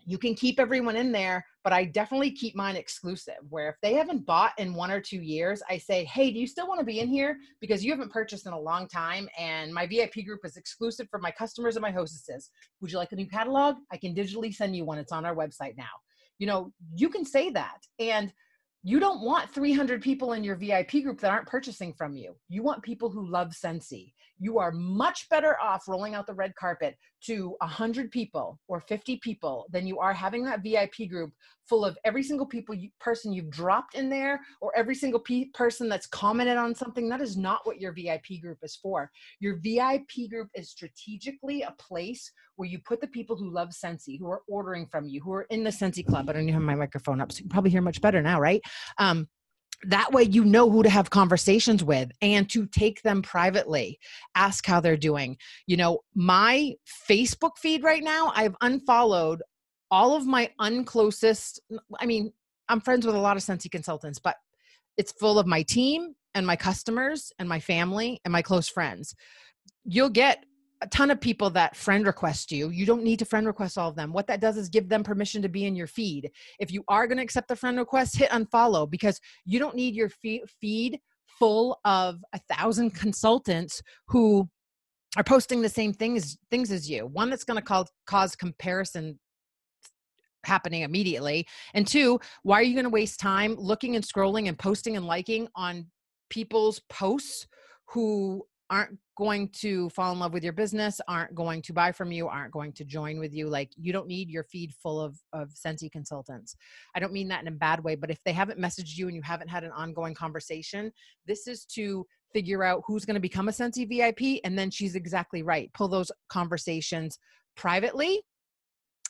You can keep everyone in there, but I definitely keep mine exclusive, where if they haven't bought in 1 or 2 years, I say, hey, do you still want to be in here? Because you haven't purchased in a long time, and my VIP group is exclusive for my customers and my hostesses. Would you like a new catalog? I can digitally send you one. It's on our website now. You know, you can say that. And you don't want 300 people in your VIP group that aren't purchasing from you. You want people who love Scentsy. You are much better off rolling out the red carpet to 100 people or 50 people than you are having that VIP group full of every single person you've dropped in there, or every single person that's commented on something. That is not what your VIP group is for. Your VIP group is strategically a place where you put the people who love Scentsy, who are ordering from you, who are in the Scentsy Club. I don't even have my microphone up, so you can probably hear much better now, right? That way you know who to have conversations with and to take them privately. Ask how they're doing. You know, my Facebook feed right now, I've unfollowed all of my unclosest. I mean, I'm friends with a lot of Scentsy consultants, but it's full of my team and my customers and my family and my close friends. You'll get a ton of people that friend request you. You don't need to friend request all of them. What that does is give them permission to be in your feed. If you are going to accept the friend request, hit unfollow, because you don't need your feed full of 1,000 consultants who are posting the same things as you. One, that's going to cause comparison happening immediately. And two, why are you going to waste time looking and scrolling and posting and liking on people's posts who aren't going to fall in love with your business, aren't going to buy from you, aren't going to join with you? Like, you don't need your feed full of Scentsy consultants. I don't mean that in a bad way, but if they haven't messaged you and you haven't had an ongoing conversation, this is to figure out who's going to become a Scentsy VIP. And then she's exactly right. Pull those conversations privately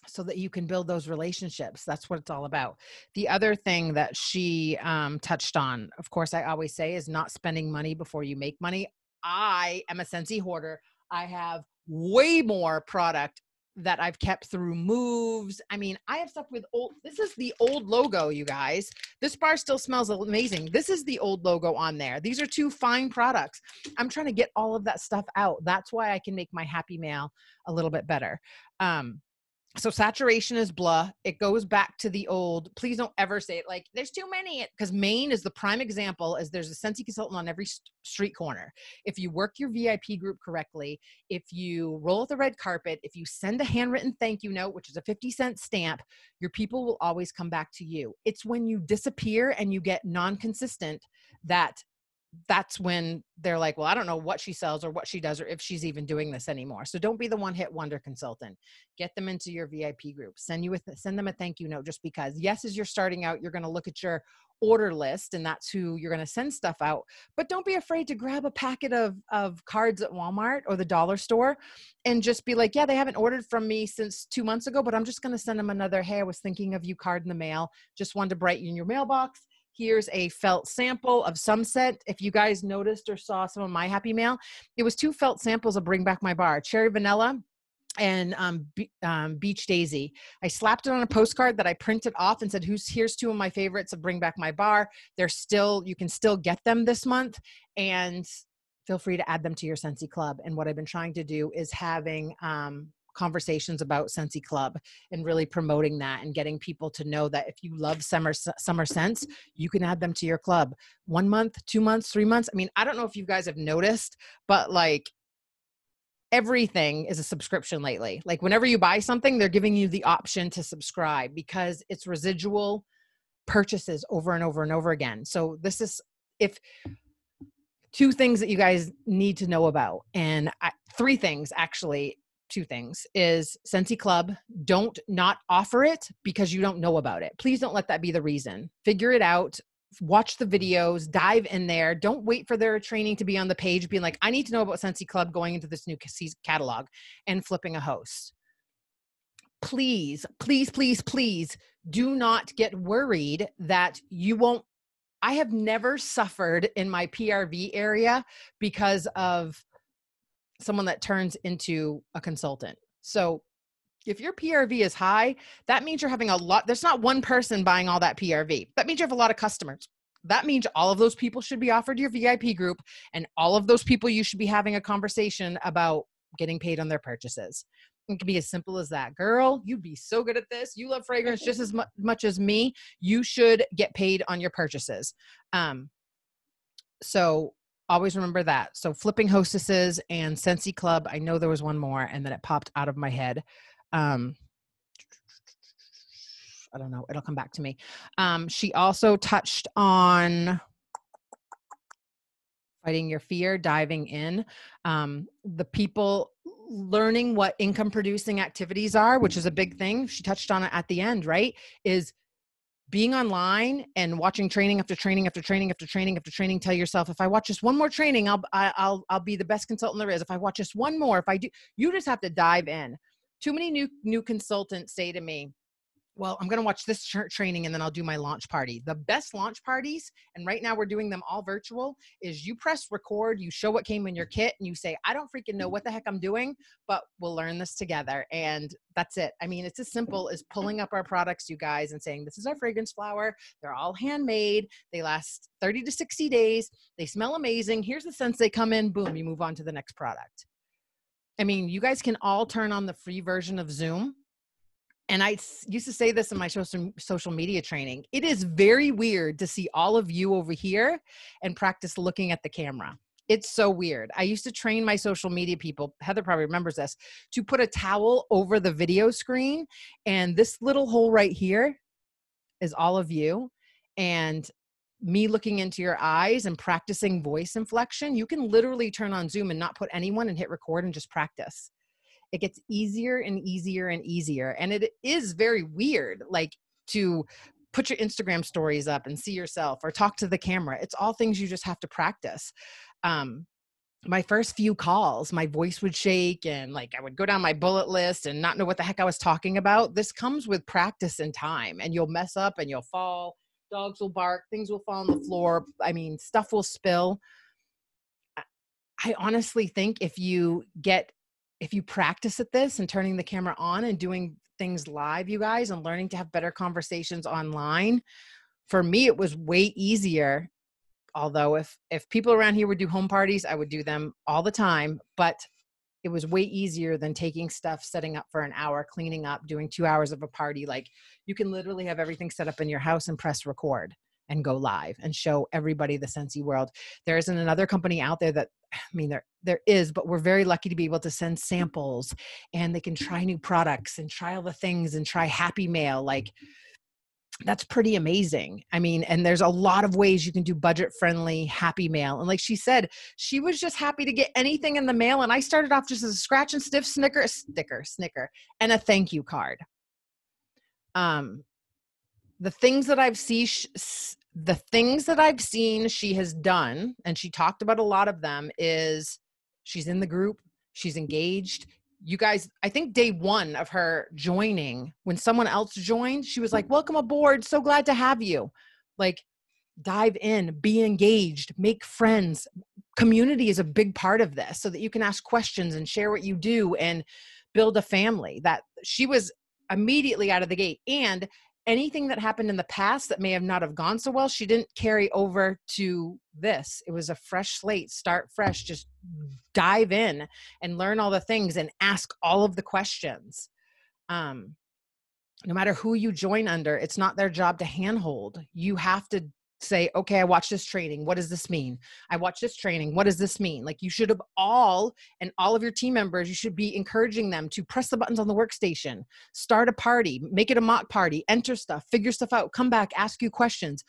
so that you can build those relationships. That's what it's all about. The other thing that she touched on, of course, I always say, is not spending money before you make money. I am a Scentsy hoarder. I have way more product that I've kept through moves. I mean, I have stuff with this is the old logo, you guys. This bar still smells amazing. This is the old logo on there. These are 2 fine products. I'm trying to get all of that stuff out. That's why I can make my happy mail a little bit better. So saturation is blah. It goes back to the old. Please don't ever say it like there's too many, because Maine is the prime example, as there's a Scentsy consultant on every street corner. If you work your VIP group correctly, if you roll out the red carpet, if you send a handwritten thank you note, which is a 50-cent stamp, your people will always come back to you. It's when you disappear and you get non-consistent that's when they're like, well, I don't know what she sells or what she does or if she's even doing this anymore. So don't be the one-hit wonder consultant. Get them into your VIP group. Send them a thank you note, just because. Yes, as you're starting out, you're going to look at your order list and that's who you're going to send stuff out. But don't be afraid to grab a packet of cards at Walmart or the dollar store and just be like, yeah, they haven't ordered from me since 2 months ago, but I'm just going to send them another, hey, I was thinking of you card in the mail. Just wanted to brighten your mailbox. Here's a felt sample of some scent. If you guys noticed or saw some of my happy mail, it was 2 felt samples of Bring Back My Bar, Cherry Vanilla and Beach Daisy. I slapped it on a postcard that I printed off and said, here's 2 of my favorites of Bring Back My Bar. You can still get them this month, and feel free to add them to your Scentsy Club. And what I've been trying to do is having conversations about Scentsy Club and really promoting that and getting people to know that if you love summer scents, you can add them to your club. 1 month, 2 months, 3 months. I mean, I don't know if you guys have noticed, but like everything is a subscription lately. Like whenever you buy something, they're giving you the option to subscribe because it's residual purchases over and over and over again. So this is 2 things that you guys need to know about. And 3 things, actually. 2 things is Scentsy Club. Don't not offer it because you don't know about it. Please don't let that be the reason. Figure it out. Watch the videos, dive in there. Don't wait for their training to be on the page being like, I need to know about Scentsy Club going into this new catalog and flipping a host. Please, please, please, please do not get worried that you won't I have never suffered in my PRV area because of someone that turns into a consultant. So if your PRV is high, that means you're having a lot. There's not one person buying all that PRV. That means you have a lot of customers. That means all of those people should be offered your VIP group, and all of those people you should be having a conversation about getting paid on their purchases. It can be as simple as that. Girl, you'd be so good at this. You love fragrance just as much as me. You should get paid on your purchases. So always remember that. So flipping hostesses and Scentsy Club. I know there was one more, and then it popped out of my head. I don't know. It'll come back to me. She also touched on fighting your fear, diving in. The people learning what income producing activities are, which is a big thing. She touched on it at the end, right? Is being online and watching training after training after training after training after training. Tell yourself, if I watch just one more training, I'll be the best consultant there is. If I watch just one more, if I do, you just have to dive in. Too many new consultants say to me, well, I'm going to watch this training and then I'll do my launch party. The best launch parties, and right now we're doing them all virtual, is you press record, you show what came in your kit, and you say, I don't freaking know what the heck I'm doing, but we'll learn this together. And that's it. I mean, it's as simple as pulling up our products, you guys, and saying, this is our fragrance flower. They're all handmade. They last 30 to 60 days. They smell amazing. Here's the scents they come in. Boom, you move on to the next product. I mean, you guys can all turn on the free version of Zoom. And I used to say this in my social media training. It is very weird to see all of you over here and practice looking at the camera. It's so weird. I used to train my social media people, Heather probably remembers this, to put a towel over the video screen. And this little hole right here is all of you. And me looking into your eyes and practicing voice inflection. You can literally turn on Zoom and not put anyone and hit record and just practice. It gets easier and easier and easier. And it is very weird, like to put your Instagram stories up and see yourself or talk to the camera. It's all things you just have to practice. My first few calls, my voice would shake and like I would go down my bullet list and not know what the heck I was talking about. This comes with practice and time, and you'll mess up and you'll fall. Dogs will bark, things will fall on the floor. I mean, stuff will spill. I honestly think if you practice at this and turning the camera on and doing things live, you guys, and learning to have better conversations online, for me, it was way easier. Although if people around here would do home parties, I would do them all the time, but it was way easier than taking stuff, setting up for an hour, cleaning up, doing 2 hours of a party. Like you can literally have everything set up in your house and press record and go live and show everybody the Scentsy world. There isn't another company out there that, I mean, there is, but we're very lucky to be able to send samples and they can try new products and try all the things and try Happy Mail. Like that's pretty amazing. I mean, and there's a lot of ways you can do budget friendly Happy Mail. And like she said, she was just happy to get anything in the mail. And I started off just as a scratch and sniff snicker, and a thank you card. The things that I've seen she has done, and she talked about a lot of them, is she's in the group, she's engaged. You guys, I think day one of her joining, when someone else joined, she was like, welcome aboard. So glad to have you. Like, dive in, be engaged, make friends. Community is a big part of this so that you can ask questions and share what you do and build a family. That she was immediately out of the gate. And anything that happened in the past that may have not have gone so well, she didn't carry over to this. It was a fresh slate, start fresh, just dive in and learn all the things and ask all of the questions. No matter who you join under, it's not their job to handhold. You have to say, okay, I watched this training. What does this mean? I watched this training. What does this mean? Like you should have all of your team members, you should be encouraging them to press the buttons on the workstation, start a party, make it a mock party, enter stuff, figure stuff out, come back, ask you questions.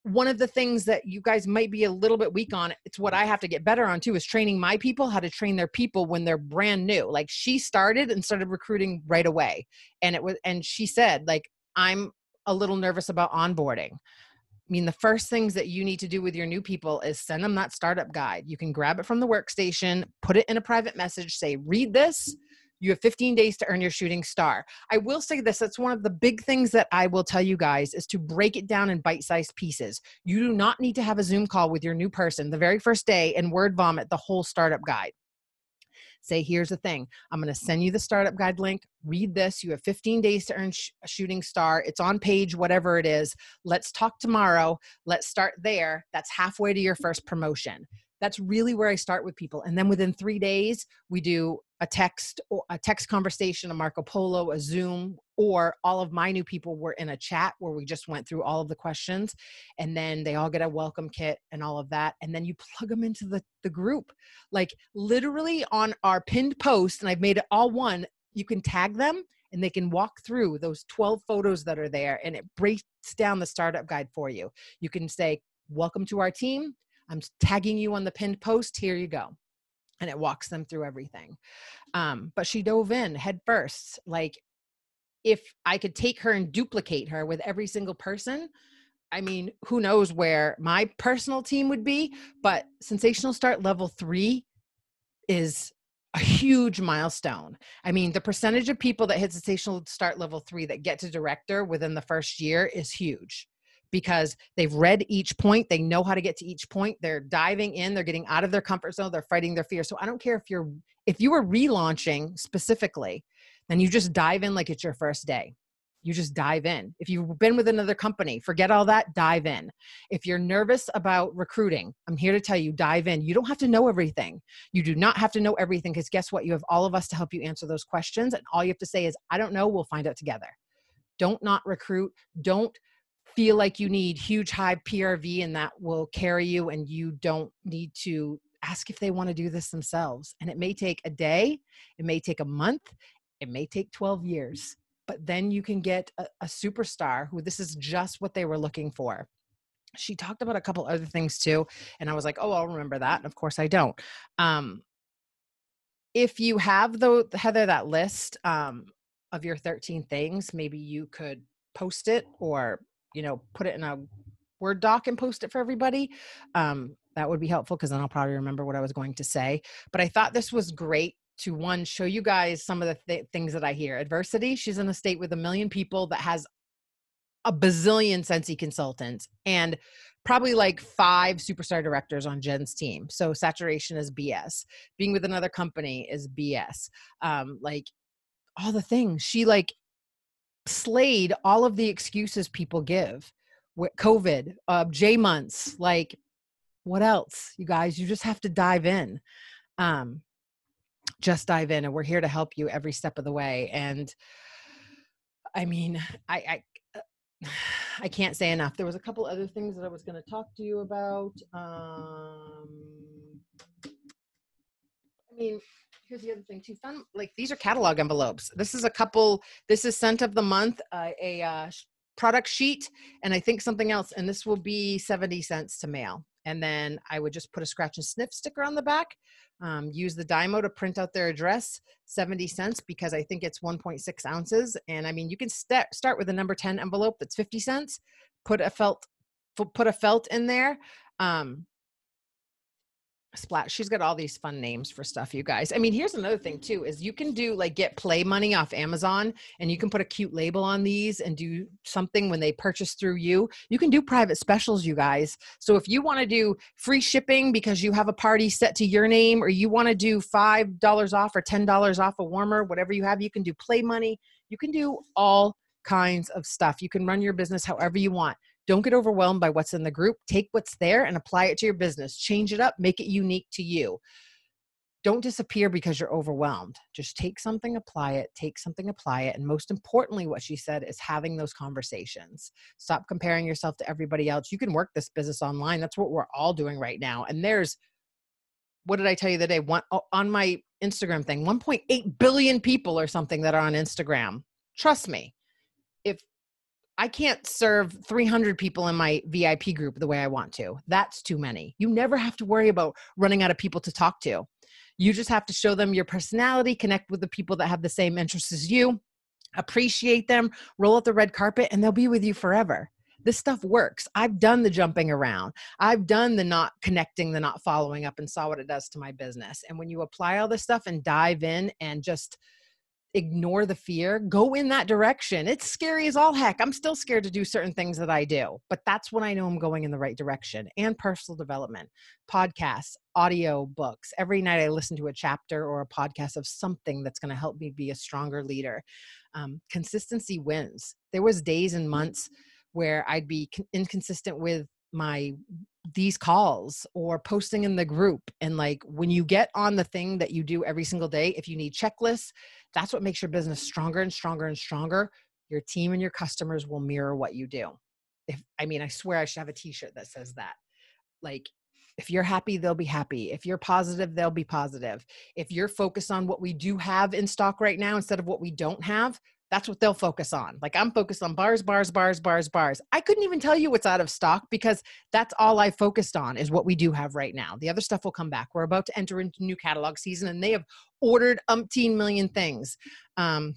One of the things that you guys might be a little bit weak on, it's what I have to get better on too, is training my people how to train their people when they're brand new. Like she started recruiting right away. And she said, like, I'm a little nervous about onboarding. I mean, the first things that you need to do with your new people is send them that startup guide. You can grab it from the workstation, put it in a private message, say, read this, You have 15 days to earn your shooting star. I will say this, that's one of the big things that I will tell you guys is to break it down in bite-sized pieces. You do not need to have a Zoom call with your new person the very first day and word vomit the whole startup guide. Say, here's the thing. I'm going to send you the startup guide link. Read this. You have 15 days to earn a shooting star. It's on page, whatever it is. Let's talk tomorrow. Let's start there. That's halfway to your first promotion. That's really where I start with people. And then within 3 days, we do a text conversation, a Marco Polo, a Zoom, or all of my new people were in a chat where we just went through all of the questions, and then they all get a welcome kit and all of that. And then you plug them into the group, like literally on our pinned post. And I've made it all one. You can tag them and they can walk through those 12 photos that are there, and it breaks down the startup guide for you. You can say, welcome to our team. I'm tagging you on the pinned post. Here you go. And it walks them through everything. But she dove in head first. Like, if I could take her and duplicate her with every single person, I mean, who knows where my personal team would be, but Sensational Start level 3 is a huge milestone. I mean, the percentage of people that hit Sensational Start level 3 that get to director within the first year is huge, because they've read each point. They know how to get to each point. They're diving in, they're getting out of their comfort zone. They're fighting their fear. So I don't care if you were relaunching specifically, then you just dive in like it's your first day. You just dive in. If you've been with another company, forget all that, dive in. If you're nervous about recruiting, I'm here to tell you, dive in. You don't have to know everything. You do not have to know everything, because guess what? You have all of us to help you answer those questions. And all you have to say is, I don't know, we'll find out together. Don't not recruit. Don't feel like you need huge high PRV and that will carry you, and you don't need to ask if they want to do this themselves. And it may take a day, it may take a month, it may take 12 years, but then you can get a superstar who this is just what they were looking for. She talked about a couple other things too, and I was like, oh, I'll remember that. And of course I don't. If you have Heather, that list of your 13 things, maybe you could post it, or put it in a Word doc and post it for everybody. That would be helpful, because then I'll probably remember what I was going to say. But I thought this was great to, one, show you guys some of the things that I hear. Adversity. She's in a state with 1 million people that has a bazillion Scentsy consultants and probably like 5 superstar directors on Jen's team. So saturation is BS. Being with another company is BS. Like all the things. She slayed all of the excuses people give. COVID, J months, like what else, you guys? You just have to dive in. Just dive in, and we're here to help you every step of the way. And I mean, I can't say enough. There was a couple other things that I was going to talk to you about. I mean, here's the other thing too. Fun, like these are catalog envelopes. This is scent of the month, a product sheet, and I think something else. And this will be 70 cents to mail. And then I would just put a scratch and sniff sticker on the back. Use the Dymo to print out their address, 70 cents, because I think it's 1.6 ounces. And I mean, you can start with a number 10 envelope that's 50 cents, put a felt in there. Splat. She's got all these fun names for stuff, you guys. I mean, here's another thing too, is you can do get play money off Amazon, and you can put a cute label on these and do something when they purchase through you. You can do private specials, you guys. So if you want to do free shipping because you have a party set to your name, or you want to do $5 off or $10 off a warmer, whatever you have, you can do play money. You can do all kinds of stuff. You can run your business however you want. Don't get overwhelmed by what's in the group. Take what's there and apply it to your business. Change it up. Make it unique to you. Don't disappear because you're overwhelmed. Just take something, apply it. Take something, apply it. And most importantly, what she said is having those conversations. Stop comparing yourself to everybody else. You can work this business online. That's what we're all doing right now. And what did I tell you the day? On my Instagram thing, 1.8 billion people or something that are on Instagram. Trust me, if I can't serve 300 people in my VIP group the way I want to. That's too many. You never have to worry about running out of people to talk to. You just have to show them your personality, connect with the people that have the same interests as you, appreciate them, roll out the red carpet, and they'll be with you forever. This stuff works. I've done the jumping around. I've done the not connecting, the not following up, and saw what it does to my business. And when you apply all this stuff and dive in and just ignore the fear, go in that direction. It's scary as all heck. I'm still scared to do certain things that I do, but that's when I know I'm going in the right direction. And personal development, podcasts, audio books. Every night I listen to a chapter or a podcast of something that's going to help me be a stronger leader. Consistency wins. There was days and months where I'd be inconsistent with these calls or posting in the group. And like, when you get on the thing that you do every single day, if you need checklists, that's what makes your business stronger and stronger and stronger. Your team and your customers will mirror what you do. I swear I should have a t-shirt that says that. Like, if you're happy, they'll be happy. If you're positive, they'll be positive. If you're focused on what we do have in stock right now, instead of what we don't have, that's what they'll focus on. Like, I'm focused on bars, bars, bars, bars, bars. I couldn't even tell you what's out of stock because that's all I focused on is what we do have right now. The other stuff will come back. We're about to enter into new catalog season and they have ordered umpteen million things. You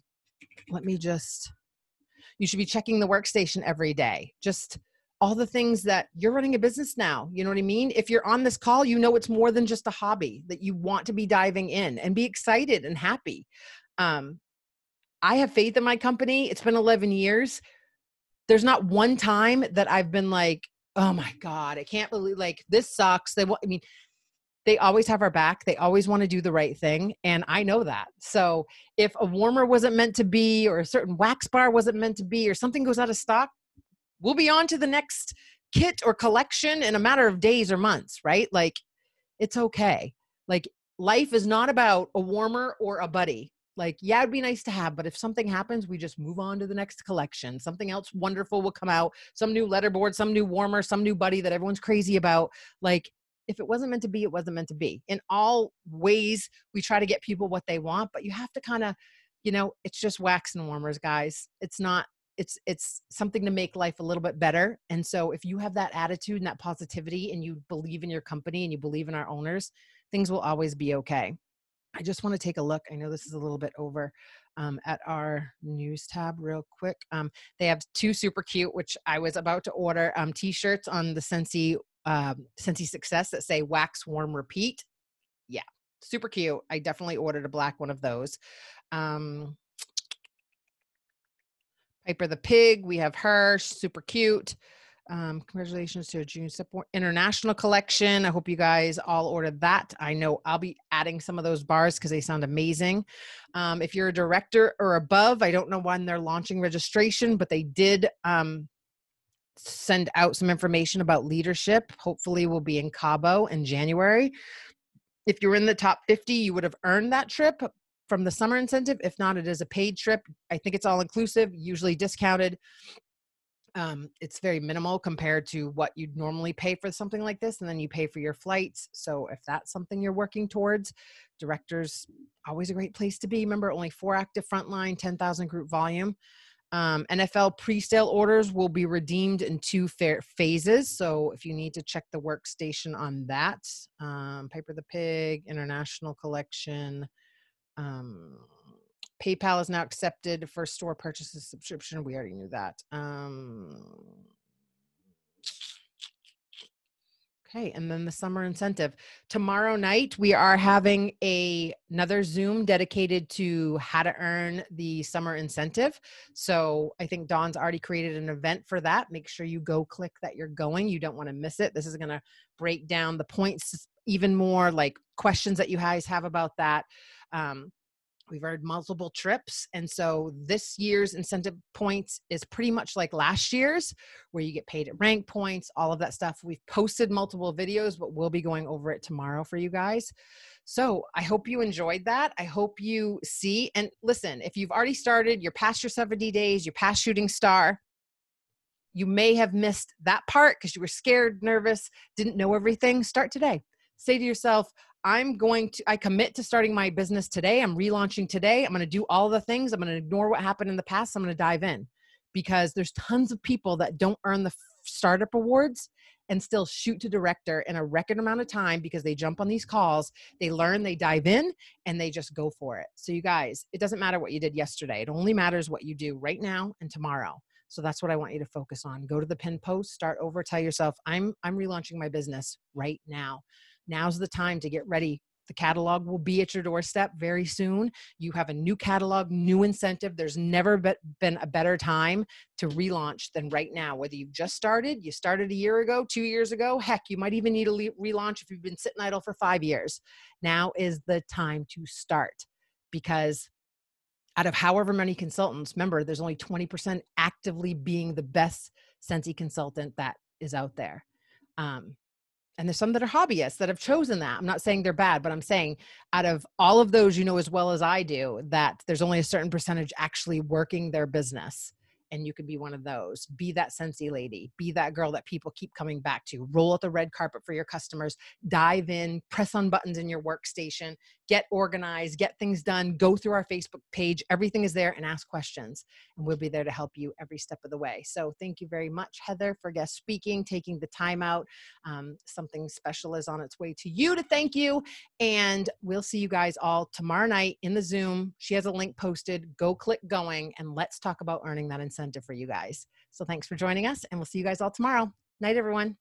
should be checking the workstation every day. Just all the things that you're running a business now. You know what I mean? If you're on this call, you know, it's more than just a hobby, that you want to be diving in and be excited and happy. I have faith in my company. It's been 11 years. There's not one time that I've been like, oh my God, I can't believe, like, this sucks. They always have our back. They always want to do the right thing. And I know that. So if a warmer wasn't meant to be, or a certain wax bar wasn't meant to be, or something goes out of stock, we'll be on to the next kit or collection in a matter of days or months, right? Like, it's okay. Like, life is not about a warmer or a buddy. Like, yeah, it'd be nice to have, but if something happens, we just move on to the next collection. Something else wonderful will come out, some new letterboard, some new warmer, some new buddy that everyone's crazy about. Like, if it wasn't meant to be, it wasn't meant to be. In all ways, we try to get people what they want, but you have to kind of, it's just wax and warmers, guys. It's not, it's something to make life a little bit better. And so if you have that attitude and that positivity and you believe in your company and you believe in our owners, things will always be okay. I just want to take a look. I know this is a little bit over at our news tab real quick. They have two super cute, which I was about to order, t-shirts on the Scentsy Success that say wax, warm, repeat. Yeah, super cute. I definitely ordered a black one of those. Piper the Pig, we have her, super cute. Congratulations to a June international collection. I hope you guys all ordered that. I know I'll be adding some of those bars because they sound amazing. If you're a director or above, I don't know when they're launching registration, but they did send out some information about leadership. Hopefully we'll be in Cabo in January. If you're in the top 50, you would have earned that trip from the summer incentive. If not, it is a paid trip. I think it's all inclusive, usually discounted. It's very minimal compared to what you'd normally pay for something like this. And then you pay for your flights. So if that's something you're working towards, directors, always a great place to be. Remember, only 4 active frontline, 10,000 group volume. NFL pre-sale orders will be redeemed in 2 phases. So if you need to check the workstation on that, Piper the Pig, International Collection, PayPal is now accepted for store purchases subscription. We already knew that. Okay, and then the summer incentive. Tomorrow night, we are having another Zoom dedicated to how to earn the summer incentive. So I think Dawn's already created an event for that. Make sure you go click that you're going. You don't want to miss it. This is going to break down the points even more, like questions that you guys have about that. We've earned multiple trips. And so this year's incentive points is pretty much like last year's, where you get paid at rank points, all of that stuff. We've posted multiple videos, but we'll be going over it tomorrow for you guys. So I hope you enjoyed that. I hope you see, and listen, if you've already started, you're past your 70 days, you're past shooting star, you may have missed that part because you were scared, nervous, didn't know everything. Start today. Say to yourself, I commit to starting my business today. I'm relaunching today. I'm going to do all the things. I'm going to ignore what happened in the past. I'm going to dive in, because there's tons of people that don't earn the startup awards and still shoot to director in a record amount of time because they jump on these calls, they learn, they dive in, and they just go for it. So you guys, it doesn't matter what you did yesterday. It only matters what you do right now and tomorrow. So that's what I want you to focus on. Go to the pin post, start over, tell yourself, I'm relaunching my business right now. Now's the time to get ready The catalog will be at your doorstep very soon. You have a new catalog, new incentive. There's never been a better time to relaunch than right now. Whether you've just started, you started a year ago, 2 years ago, heck, you might even need a relaunch if you've been sitting idle for 5 years. Now is the time to start, because out of however many consultants, remember, there's only 20% actively being the best Scentsy consultant that is out there. And there's some that are hobbyists that have chosen that. I'm not saying they're bad, but I'm saying out of all of those, you know, as well as I do, that there's only a certain percentage actually working their business. And you could be one of those. Be that Scentsy lady. Be that girl that people keep coming back to. Roll out the red carpet for your customers. Dive in. Press on buttons in your workstation. Get organized. Get things done. Go through our Facebook page. Everything is there, and ask questions. And we'll be there to help you every step of the way. So thank you very much, Heather, for guest speaking, taking the time out. Something special is on its way to you to thank you. And we'll see you guys all tomorrow night in the Zoom. She has a link posted. Go click going, and let's talk about earning that incentive for you guys. So thanks for joining us, and we'll see you guys all tomorrow. Night, everyone.